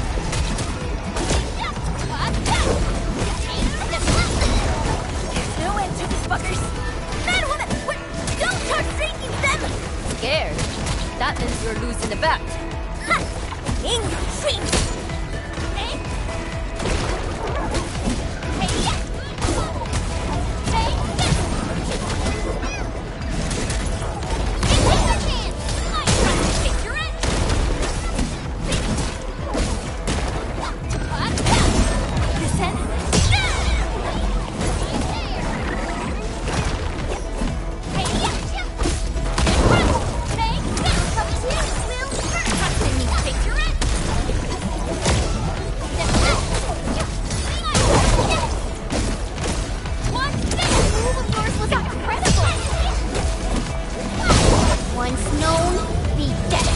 There's no end to these fuckers. Man, woman, don't start thinking them! Scared? That means you're losing the bet. Ha! In your dreams! Hey! Hey! Hey! Take your chance! I try to take your end! Listen! Once known, be dead.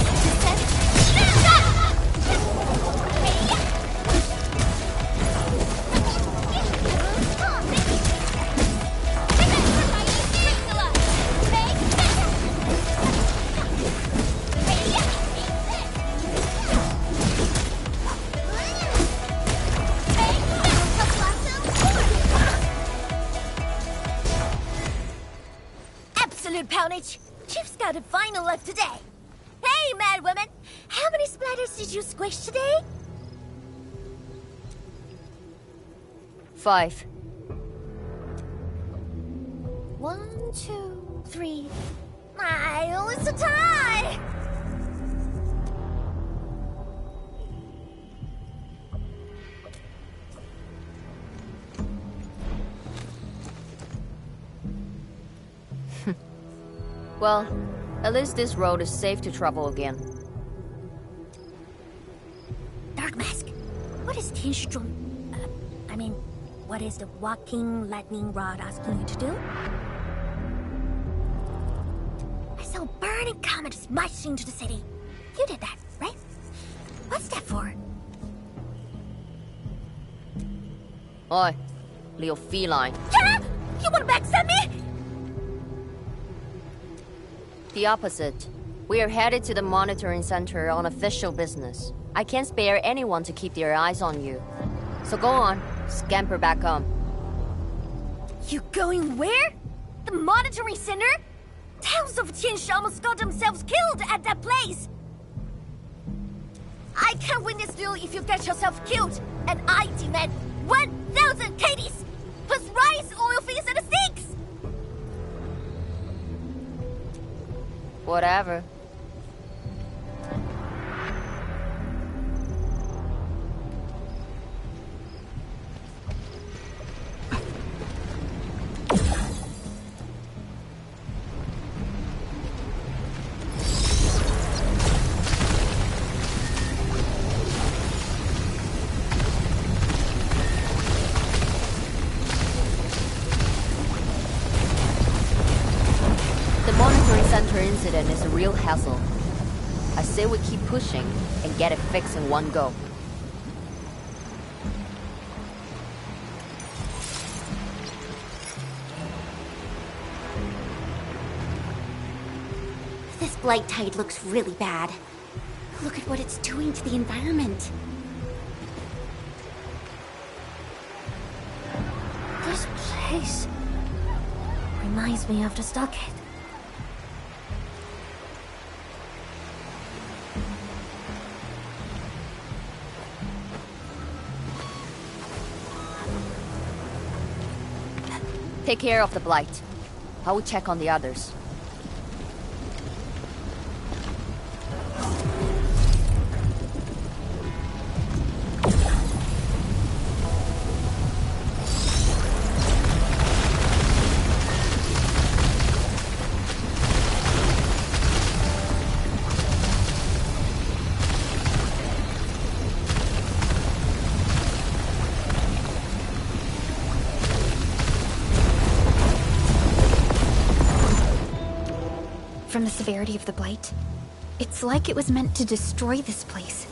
Absolute poundage. Chief's got a final left today. Hey, mad woman! How many splatters did you squish today? 5. 1, 2, 3. Oh, it's a tie! Well, at least this road is safe to travel again. Dark Mask, what is Tianshizhong? What is the walking lightning rod asking you to do? I saw a burning comet smash into the city. You did that, right? What's that for? Oi, little feline. Yeah? You wanna backstab me? The opposite. We are headed to the monitoring center on official business. I can't spare anyone to keep their eyes on you. So go on, scamper back home. You going where? The monitoring center? Towns of Tianshi almost got themselves killed at that place! I can't win this duel if you get yourself killed, and I demand 1,000 KDs, plus rice, oil fees, and steaks! Whatever. monitoring center incident is a real hassle. I say we keep pushing and get it fixed in one go. This blight tide looks really bad. Look at what it's doing to the environment. This place reminds me of the stockade. Take care of the blight. I will check on the others. From the severity of the blight, it's like it was meant to destroy this place.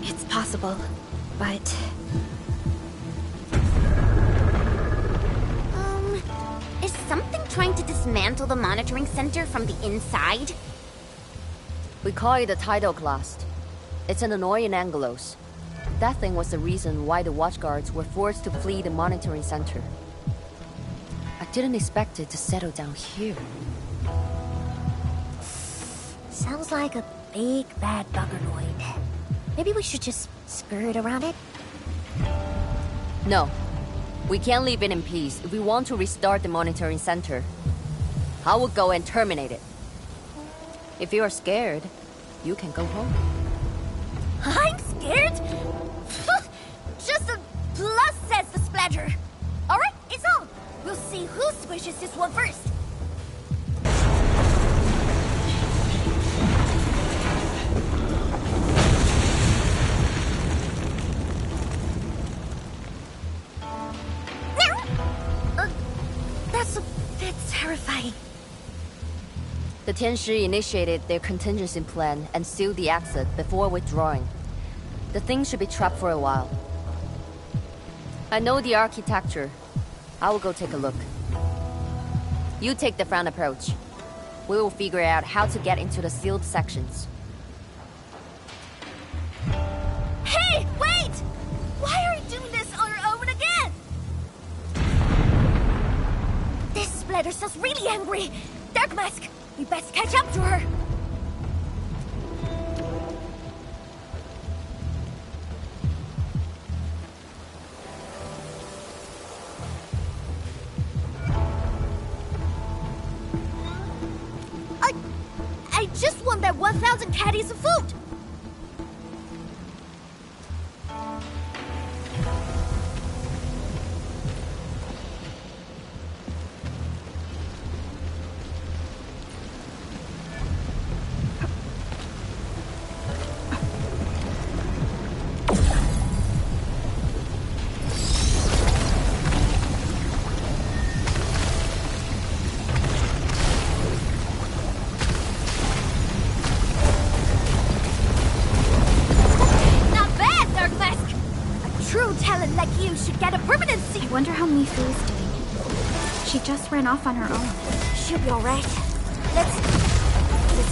It's possible, but... Is something trying to dismantle the monitoring center from the inside? We call it a tidal blast. It's an annoying Angelos. That thing was the reason why the watchguards were forced to flee the monitoring center. I didn't expect it to settle down here. Sounds like a big bad buggernoid. Maybe we should just skirt around it? No. We can't leave it in peace if we want to restart the monitoring center. I will go and terminate it. If you are scared, you can go home. I'm scared? Just a plus, says the splatter. Alright, it's on. We'll see who squishes this one first. That's a bit terrifying. The Tianshi initiated their contingency plan and sealed the exit before withdrawing. The thing should be trapped for a while. I know the architecture. I will go take a look. You take the front approach. We will figure out how to get into the sealed sections. Hey, wait! Why are you doing this on our own again? This splatter sounds really angry. Dark Mask, we best catch up to her. I just want that 1,000 caddies of food! I wonder how Mifu's doing. She just ran off on her own. She'll be alright. Let's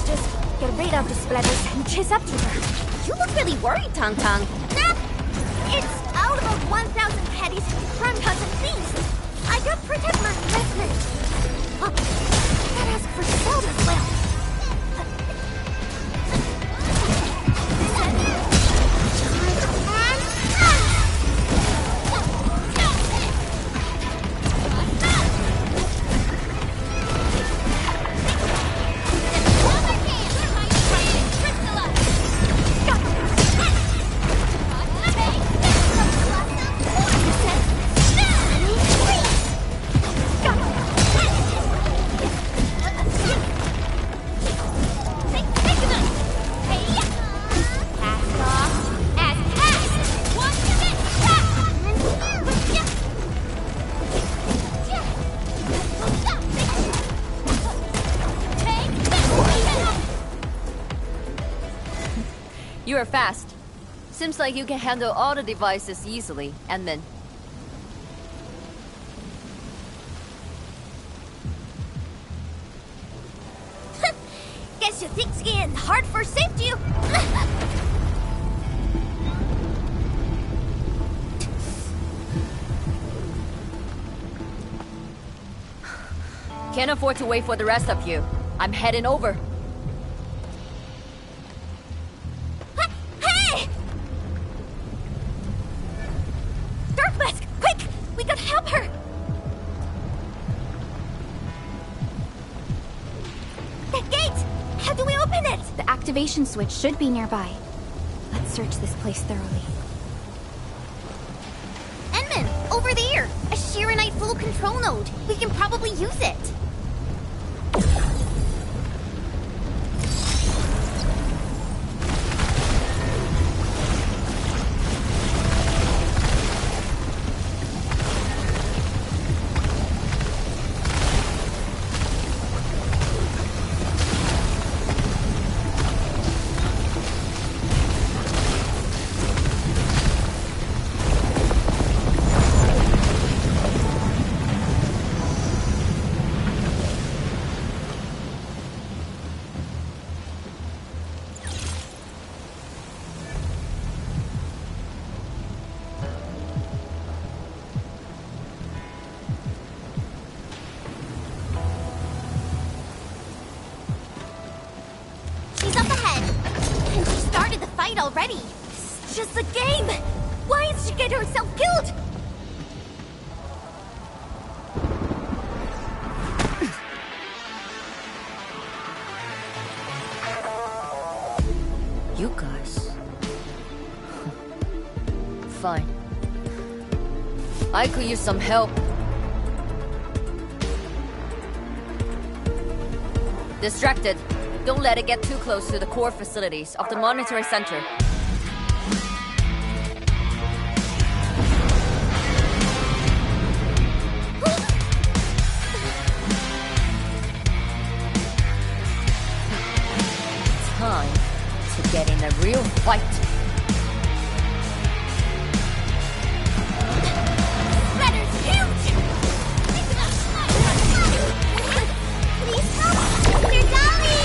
just get rid of the splatters and chase up to her. You look really worried, Tong Tong. Nah! It's all about 1,000 caddies, crime cuts, and thieves. I gotta protect my investment. Oh, gotta ask for salt as well. You are fast. Seems like you can handle all the devices easily, Edmund. Guess you think skiing hard for saved you. Can't afford to wait for the rest of you. I'm heading over. Hey! Dark Mask, quick! We gotta help her! That gate! How do we open it? The activation switch should be nearby. Let's search this place thoroughly. Edmund, over there! A Shiranite full control node. We can probably use it. Already. It's just a game. Why did she get herself killed? You guys. Fine. I could use some help. Distracted. Don't let it get too close to the core facilities of the monitoring center. Time to get in a real fight. Splatter's huge! Please help! Mr. Dolly!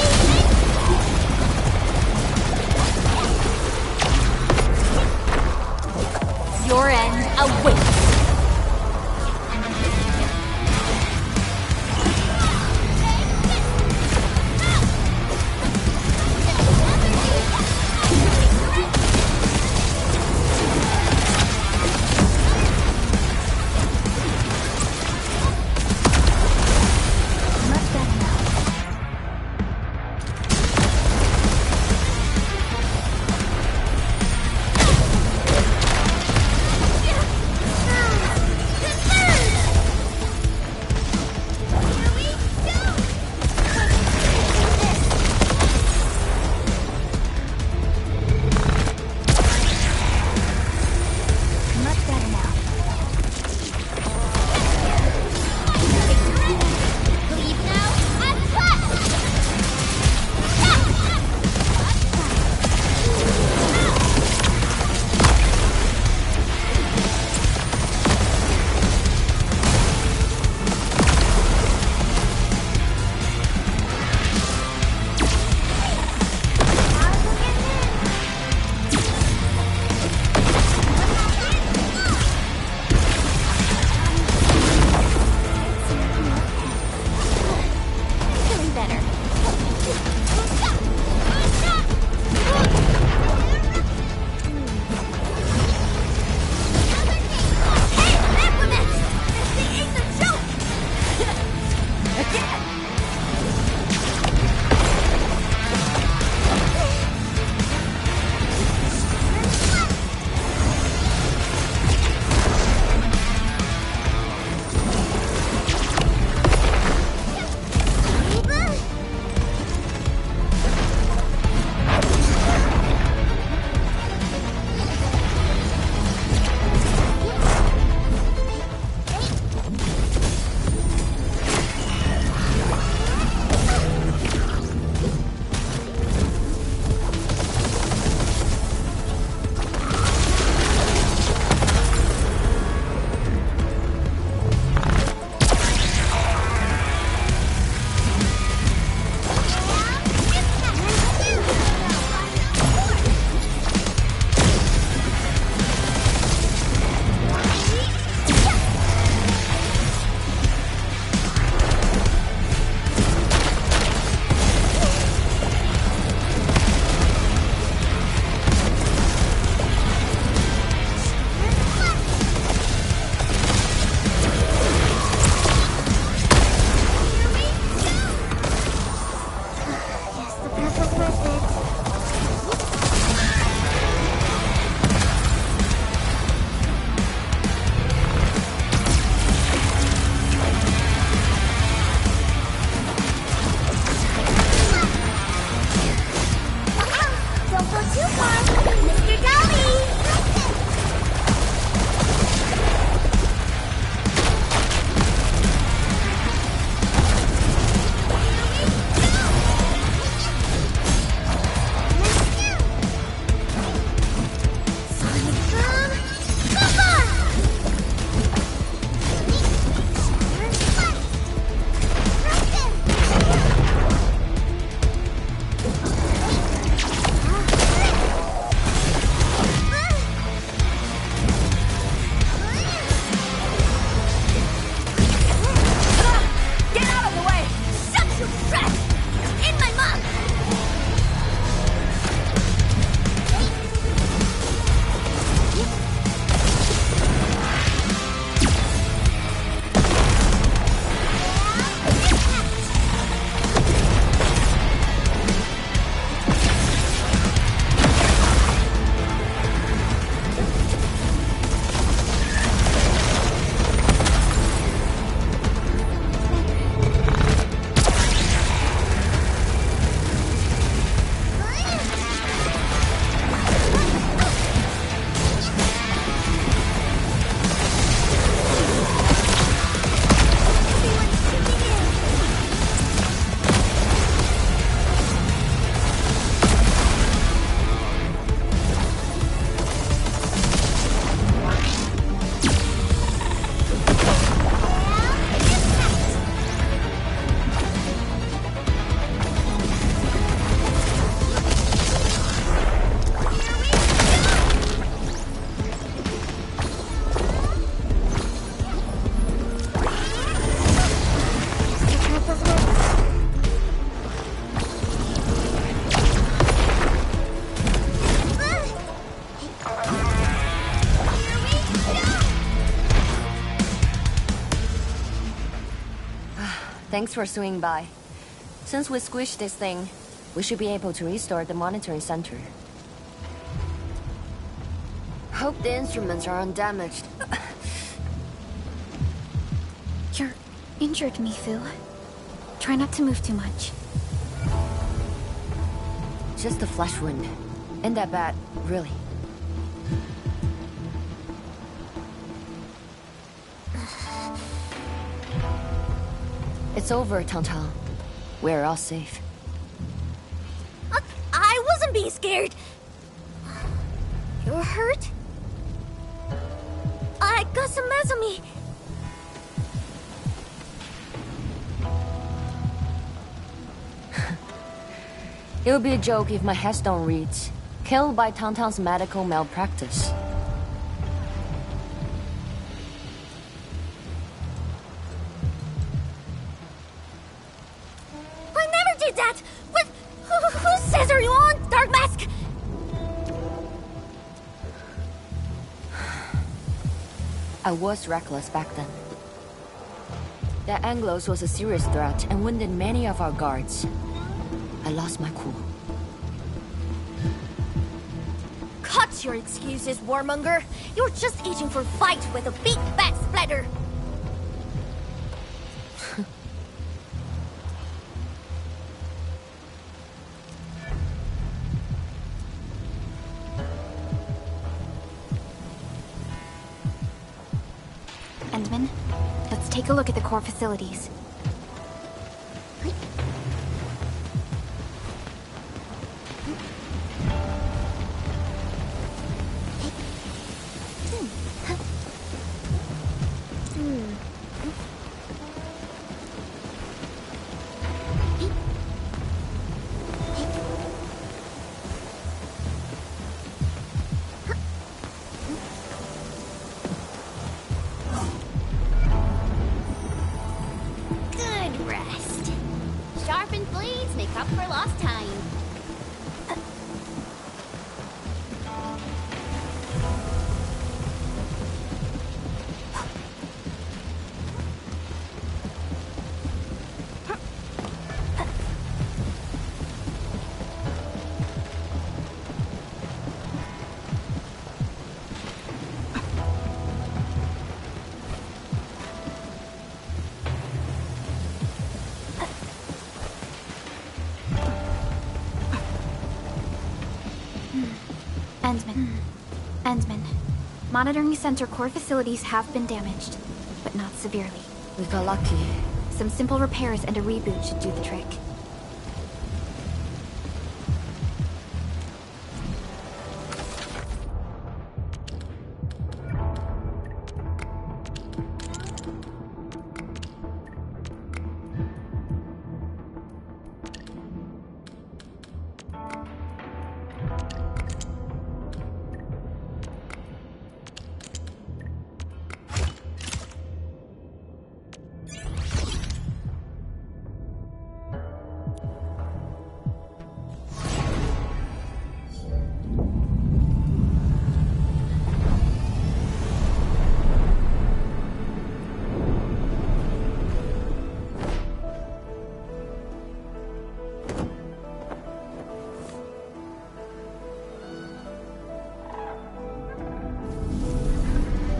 Thanks for swinging by. Since we squished this thing, we should be able to restart the monitoring center. Hope the instruments are undamaged. You're injured, Mifu. Try not to move too much. Just a flesh wound. Ain't that bad, really. It's over, Tang. We're all safe. I wasn't being scared. You're hurt? I got some meds on me. It would be a joke if my headstone reads, "Killed by Tang's medical malpractice." I never did that! What? Whose says are you on, Dark Mask? I was reckless back then. That Anglos was a serious threat and wounded many of our guards. I lost my cool. Cut your excuses, warmonger. You're just itching for a fight with a big fat splatter. Endman, let's take a look at the core facilities. Good rest. Sharpened blades make up for lost time. Endman. Monitoring center core facilities have been damaged, but not severely. We got lucky. Some simple repairs and a reboot should do the trick.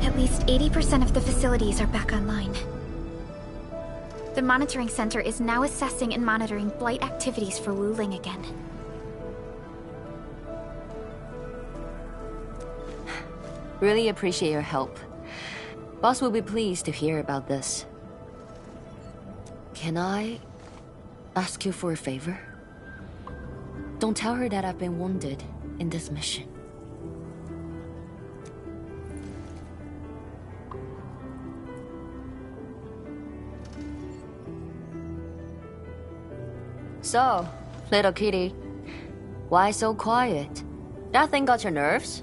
At least 80% of the facilities are back online. The monitoring center is now assessing and monitoring blight activities for Wu Ling again. Really appreciate your help. Boss will be pleased to hear about this. Can I ask you for a favor? Don't tell her that I've been wounded in this mission. So, little kitty, why so quiet? That thing got your nerves?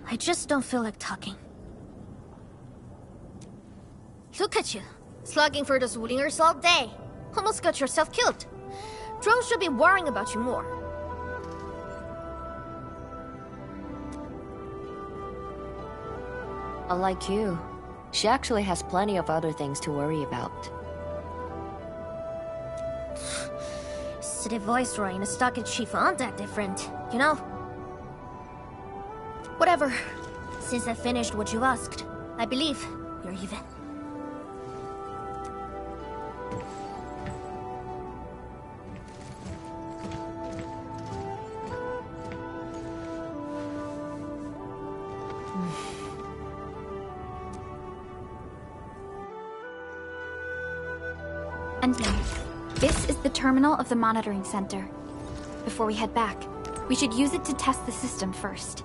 I just don't feel like talking. Look at you, slugging for those Wulingers all day. Almost got yourself killed. Drones should be worrying about you more. Unlike you, she actually has plenty of other things to worry about. City Viceroy and a stockade chief aren't that different, you know? Whatever. Since I finished what you asked, I believe you're even. And now, this is the terminal of the monitoring center. Before we head back, we should use it to test the system first.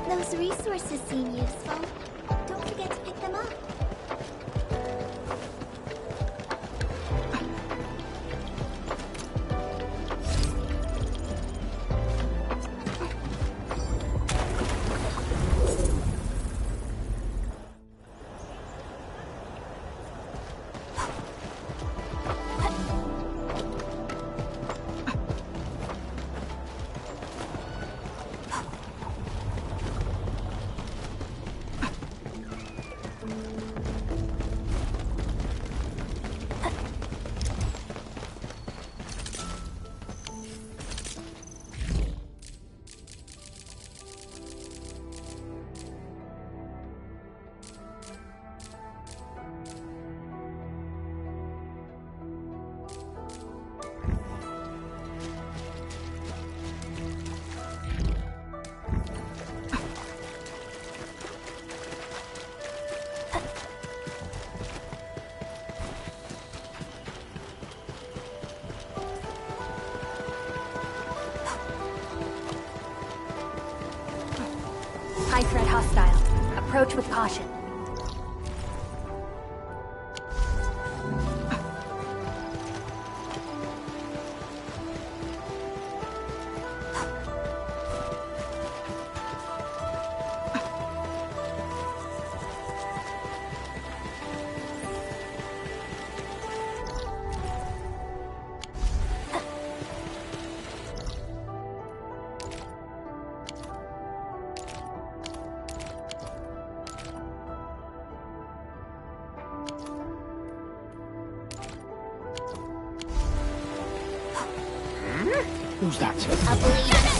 Those resources seem useful. Don't forget to pick them up. High threat hostile. Approach with caution. Who's that? A blade of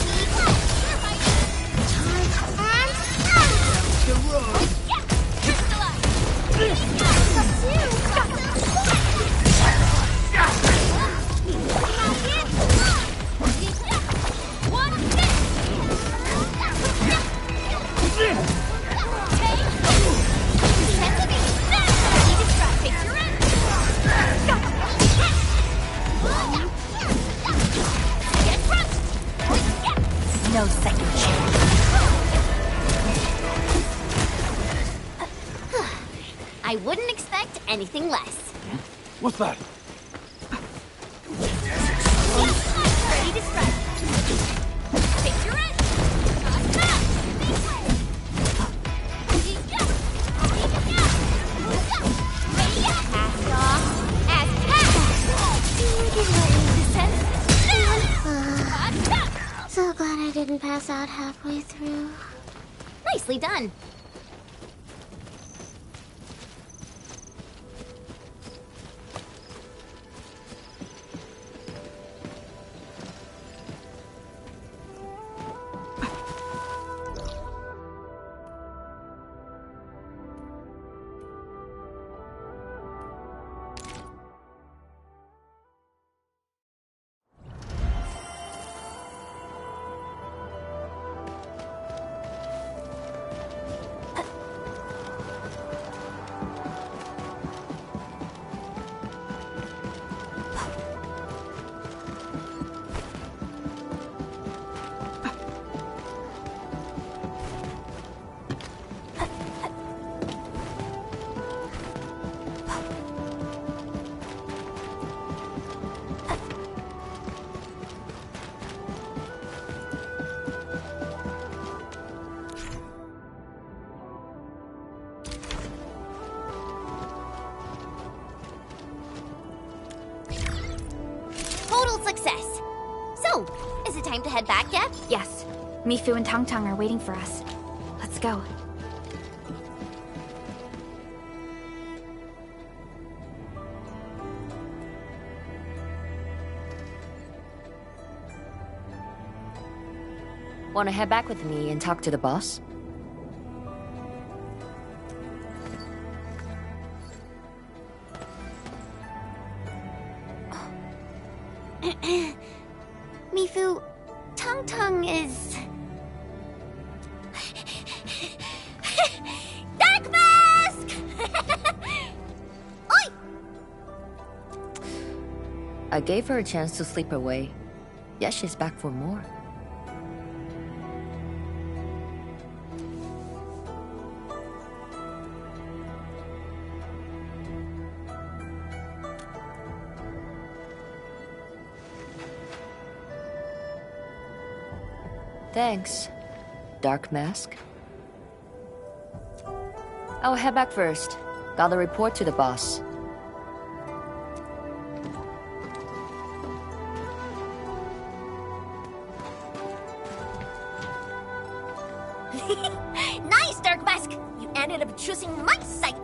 No second chance. I wouldn't expect anything less. What's that? Ready to strike. Picture it. Cast off. As cast. So glad I didn't pass out halfway through. Nicely done. Total success. So, is it time to head back yet? Yes. Mifu and Tang Tang are waiting for us. Let's go. Want to head back with me and talk to the boss? Mifu, Tang Tang is... Dark Mask! Oi! I gave her a chance to sleep away. Yet she's back for more. Thanks, Dark Mask. I'll head back first. Gotta report to the boss. Nice, Dark Mask! You ended up choosing my side.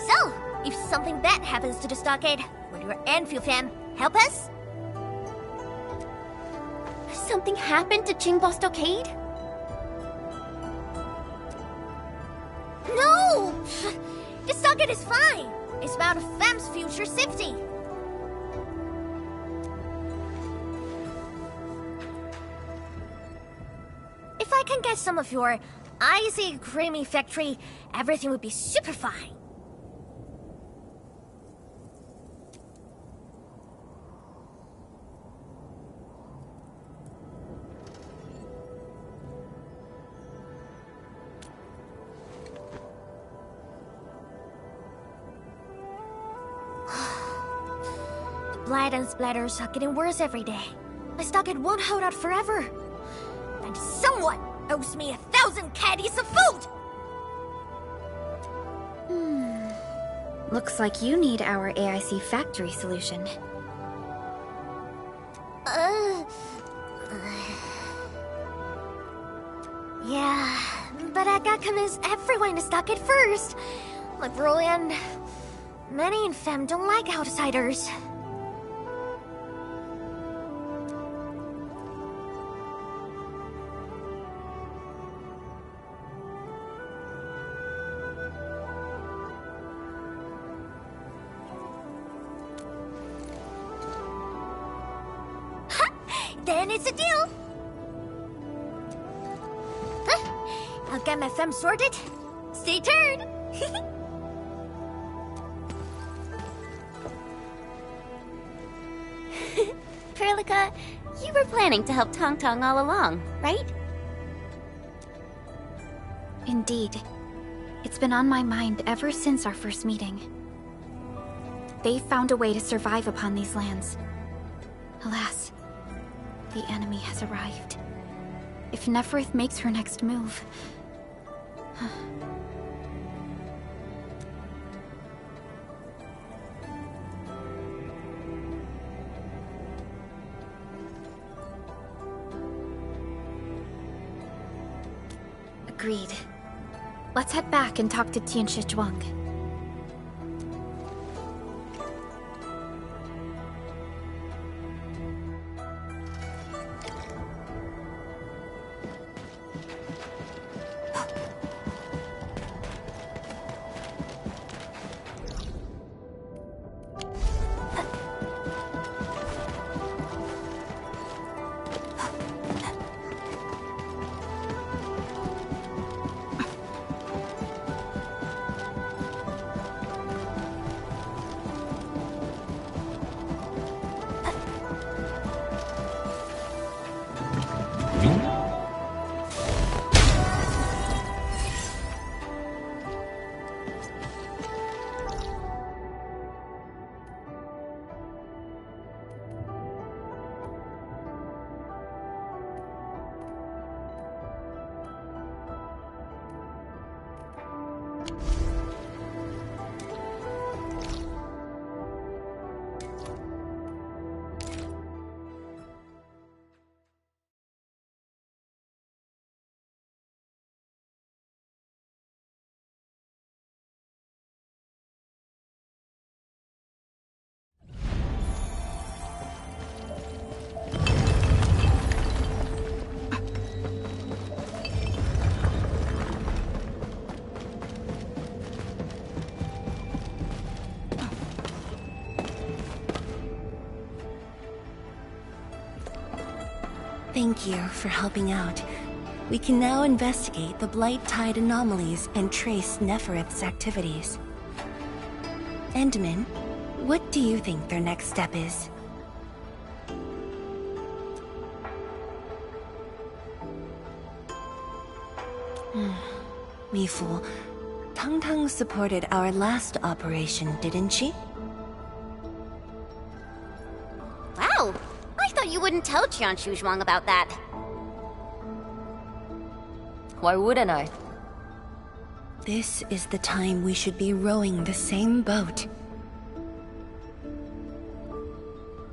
So, if something bad happens to the stockade, will your Anfield fam help us? Something happened to Qingbo Stockade? No! The stockade is fine. It's about the fam's future safety. If I can get some of your icy creamy factory, everything would be super fine. Blood and splatters are getting worse every day. My stockade won't hold out forever. And someone owes me 1,000 caddies of food! Looks like you need our AIC factory solution. Yeah, but But Agakam is everyone to stuck it first. Liberal and many in Fem don't like outsiders. Then it's a deal. I'll get my femme sorted. Stay tuned. Perlica, you were planning to help Tong Tong all along, right? Indeed. It's been on my mind ever since our first meeting. They found a way to survive upon these lands. Alas, the enemy has arrived. If Neferith makes her next move... Agreed. Let's head back and talk to Tianshi Zhuang. Thank you for helping out. We can now investigate the Blight Tide anomalies and trace Neferith's activities. Endman, what do you think their next step is? Mifu, Tang Tang supported our last operation, didn't she? Wow! I thought you wouldn't tell Tianshi Zhuang about that. Why wouldn't I? This is the time we should be rowing the same boat.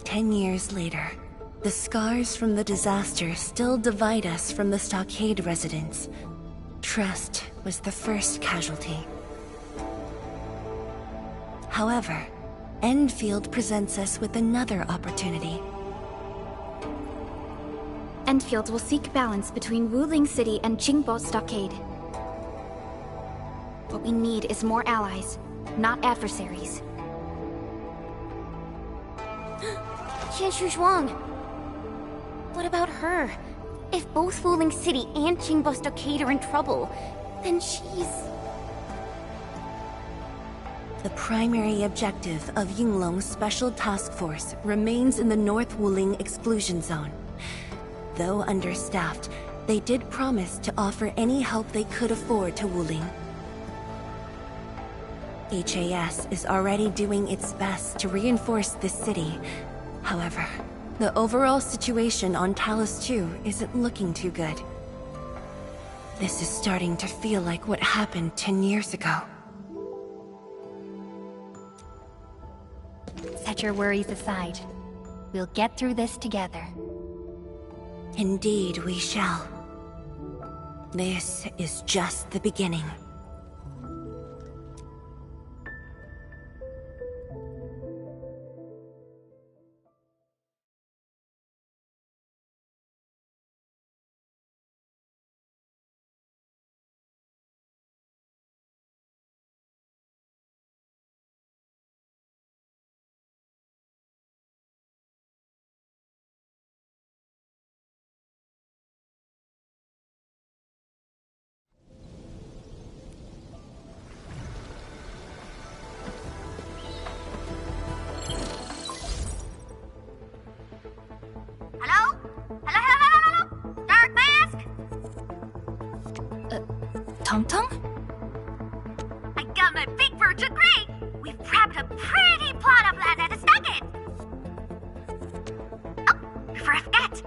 10 years later, the scars from the disaster still divide us from the stockade residents. Trust was the first casualty. However, Enfield presents us with another opportunity. Enfield will seek balance between Wuling City and Jingbo Stockade. What we need is more allies, not adversaries. Tianshi Zhuang. What about her? If both Wuling City and Jingbo Stockade are in trouble, then she's... The primary objective of Yinglong's Special Task Force remains in the North Wuling Exclusion Zone. Though understaffed, they did promise to offer any help they could afford to Wuling. HAS is already doing its best to reinforce this city. However, the overall situation on Talus 2 isn't looking too good. This is starting to feel like what happened 10 years ago. Set your worries aside. We'll get through this together. Indeed, we shall. This is just the beginning. Tung-Tung? I got my big bird to great! We've prepped a pretty plot of land at the Nugget! Oh, before I forget,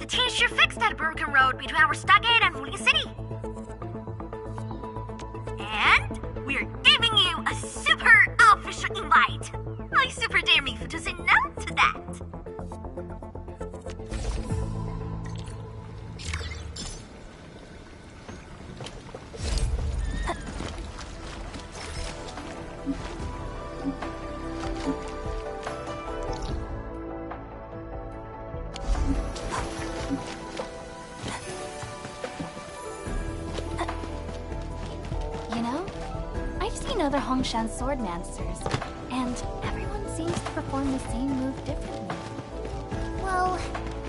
the team sure fixed that broken road between our Stargate and Ruling City. And we're giving you a super official invite. I super dare me to say no to that. Other Hongshan swordmasters, and everyone seems to perform the same move differently. Well,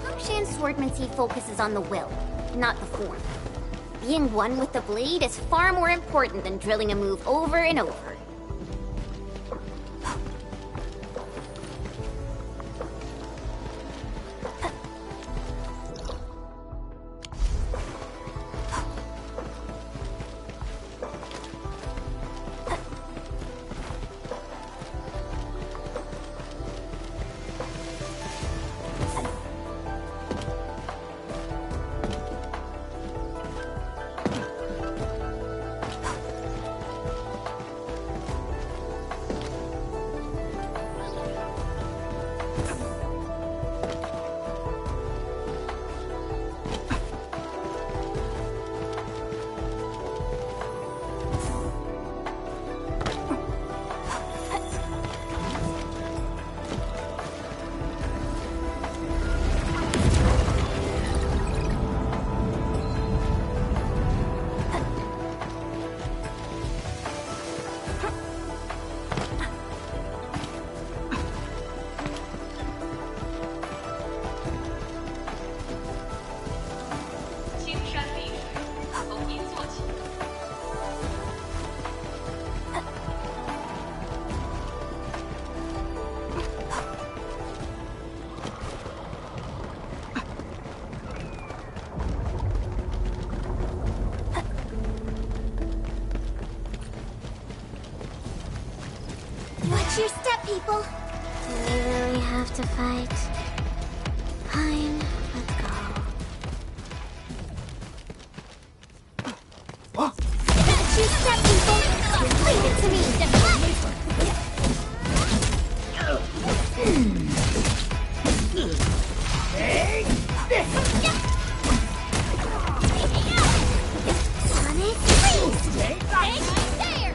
Hongshan swordmancy focuses on the will, not the form. Being one with the blade is far more important than drilling a move over and over. Watch your step, people! Do we really have to fight? Fine, let's go. Watch your step, people! Leave it to me! Sonic, please! Stay there!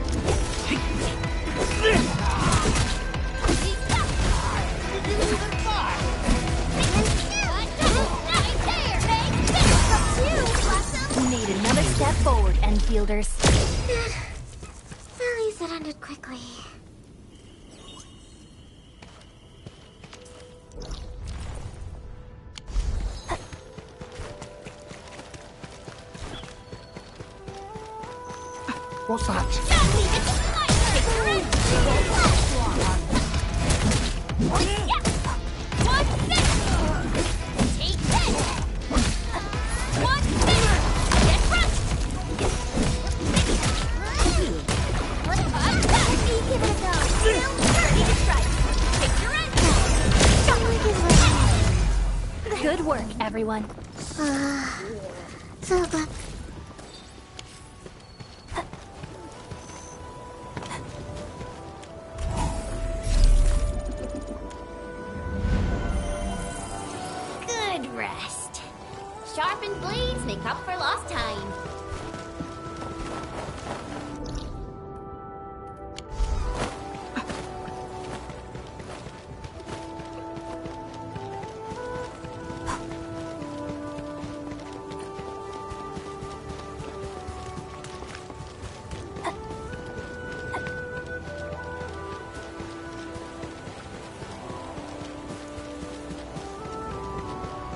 We made another step forward, Enfielders. At least it ended quickly. What's that? Good work, everyone. So good. Good rest. Sharpened blades make up for lost time.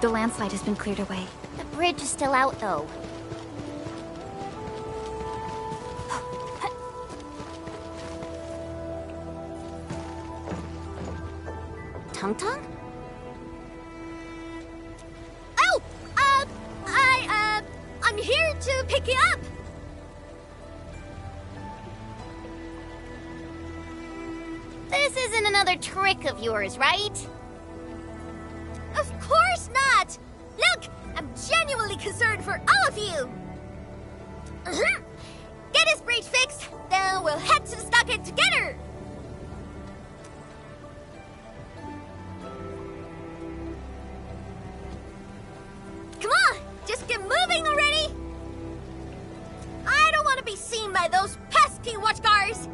the landslide has been cleared away. The bridge is still out, though. Tung-tung? Oh! I'm here to pick you up! This isn't another trick of yours, right? Of course not! Look! I'm genuinely concerned for all of you! Get this bridge fixed, then we'll head to the stockade together! Come on! Just get moving already! I don't want to be seen by those pesky watchguards!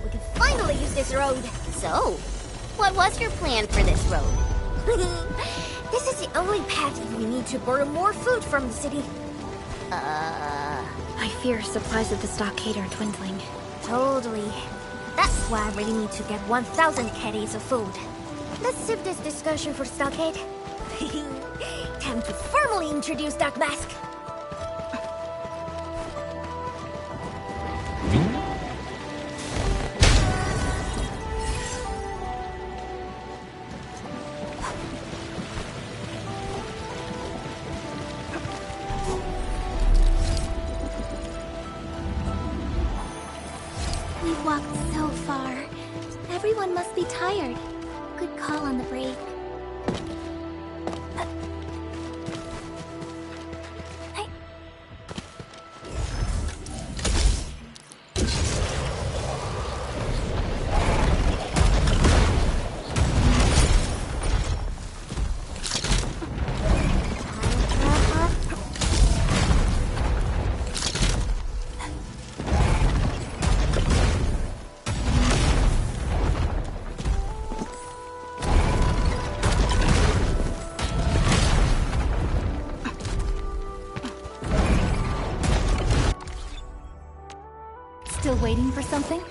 We can finally use this road! So, what was your plan for this road? This is the only path if we need to borrow more food from the city. I fear supplies at the stockade are dwindling. Totally. That's why I really need to get 1,000 caddies of food. Let's save this discussion for stockade. Time to formally introduce Dark Mask. We've walked so far. Everyone must be tired. Good call on the break. Still waiting for something?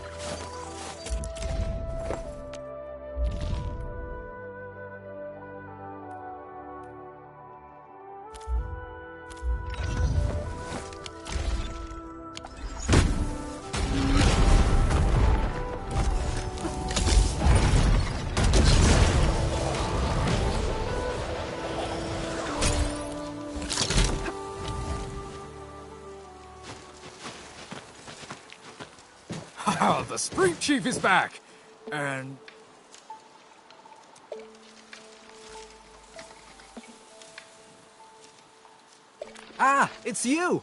Oh, the Street Chief is back! And... Ah, it's you!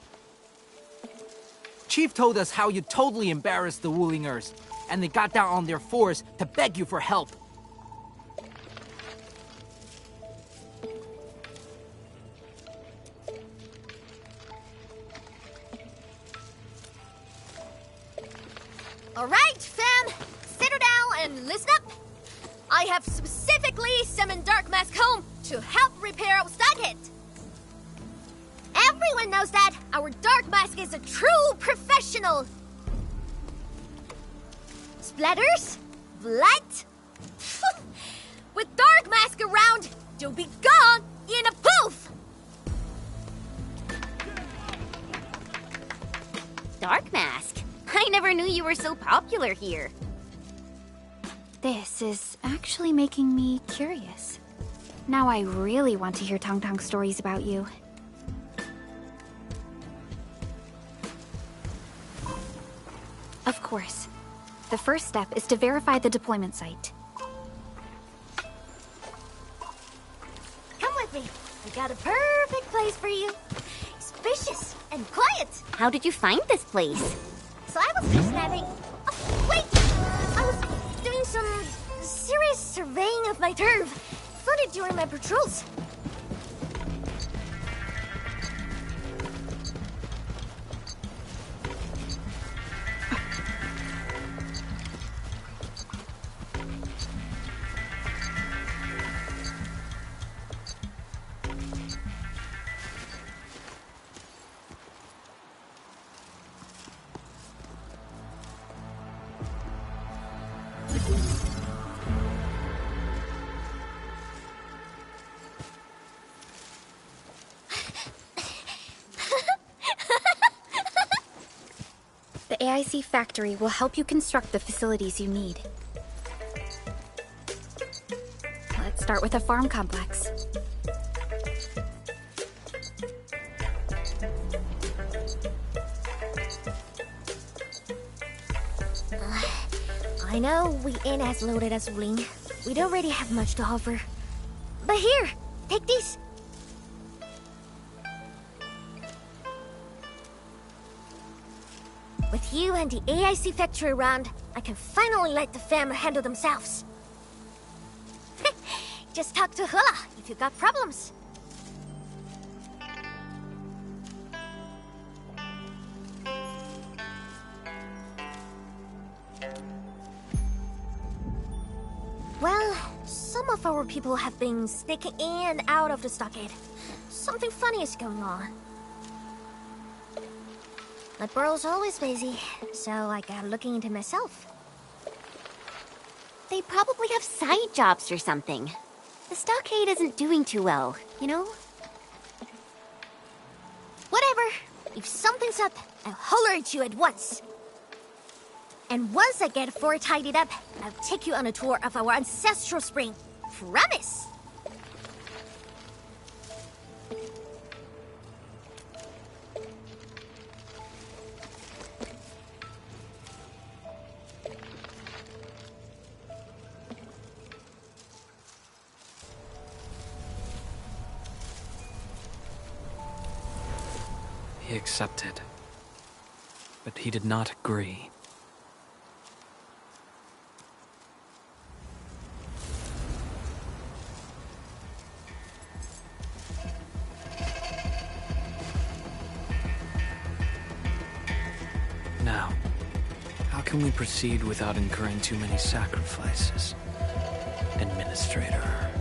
Chief told us how you totally embarrassed the Woolingers, and they got down on their fours to beg you for help. All right, fam, settle down and listen up. I have specifically summoned Dark Mask home to help repair our stockade. Everyone knows that our Dark Mask is a true professional. Splatters? Blood? With Dark Mask around, you'll be gone in a poof! Dark Mask? I never knew you were so popular here. This is actually making me curious. Now I really want to hear Tong Tong's stories about you. Of course. The first step is to verify the deployment site. Come with me. I got a perfect place for you. Spacious and quiet. How did you find this place? So I was just having... Oh, wait! I was doing some serious surveying of my turf. Found it during my patrols. AIC factory will help you construct the facilities you need. Let's start with a farm complex. I know we ain't as loaded as Ling. We don't really have much to offer. But here, take these. With you and the AIC factory around, I can finally let the fam handle themselves. Just talk to Hula if you got problems. Well, some of our people have been sneaking in and out of the stockade. Something funny is going on. My bro's always busy, so I got looking into myself. They probably have side jobs or something. The stockade isn't doing too well, you know? Whatever. If something's up, I'll holler at you at once. And once I get Fort tidied up, I'll take you on a tour of our ancestral spring. Promise! He accepted, but he did not agree. Now, how can we proceed without incurring too many sacrifices? Administrator.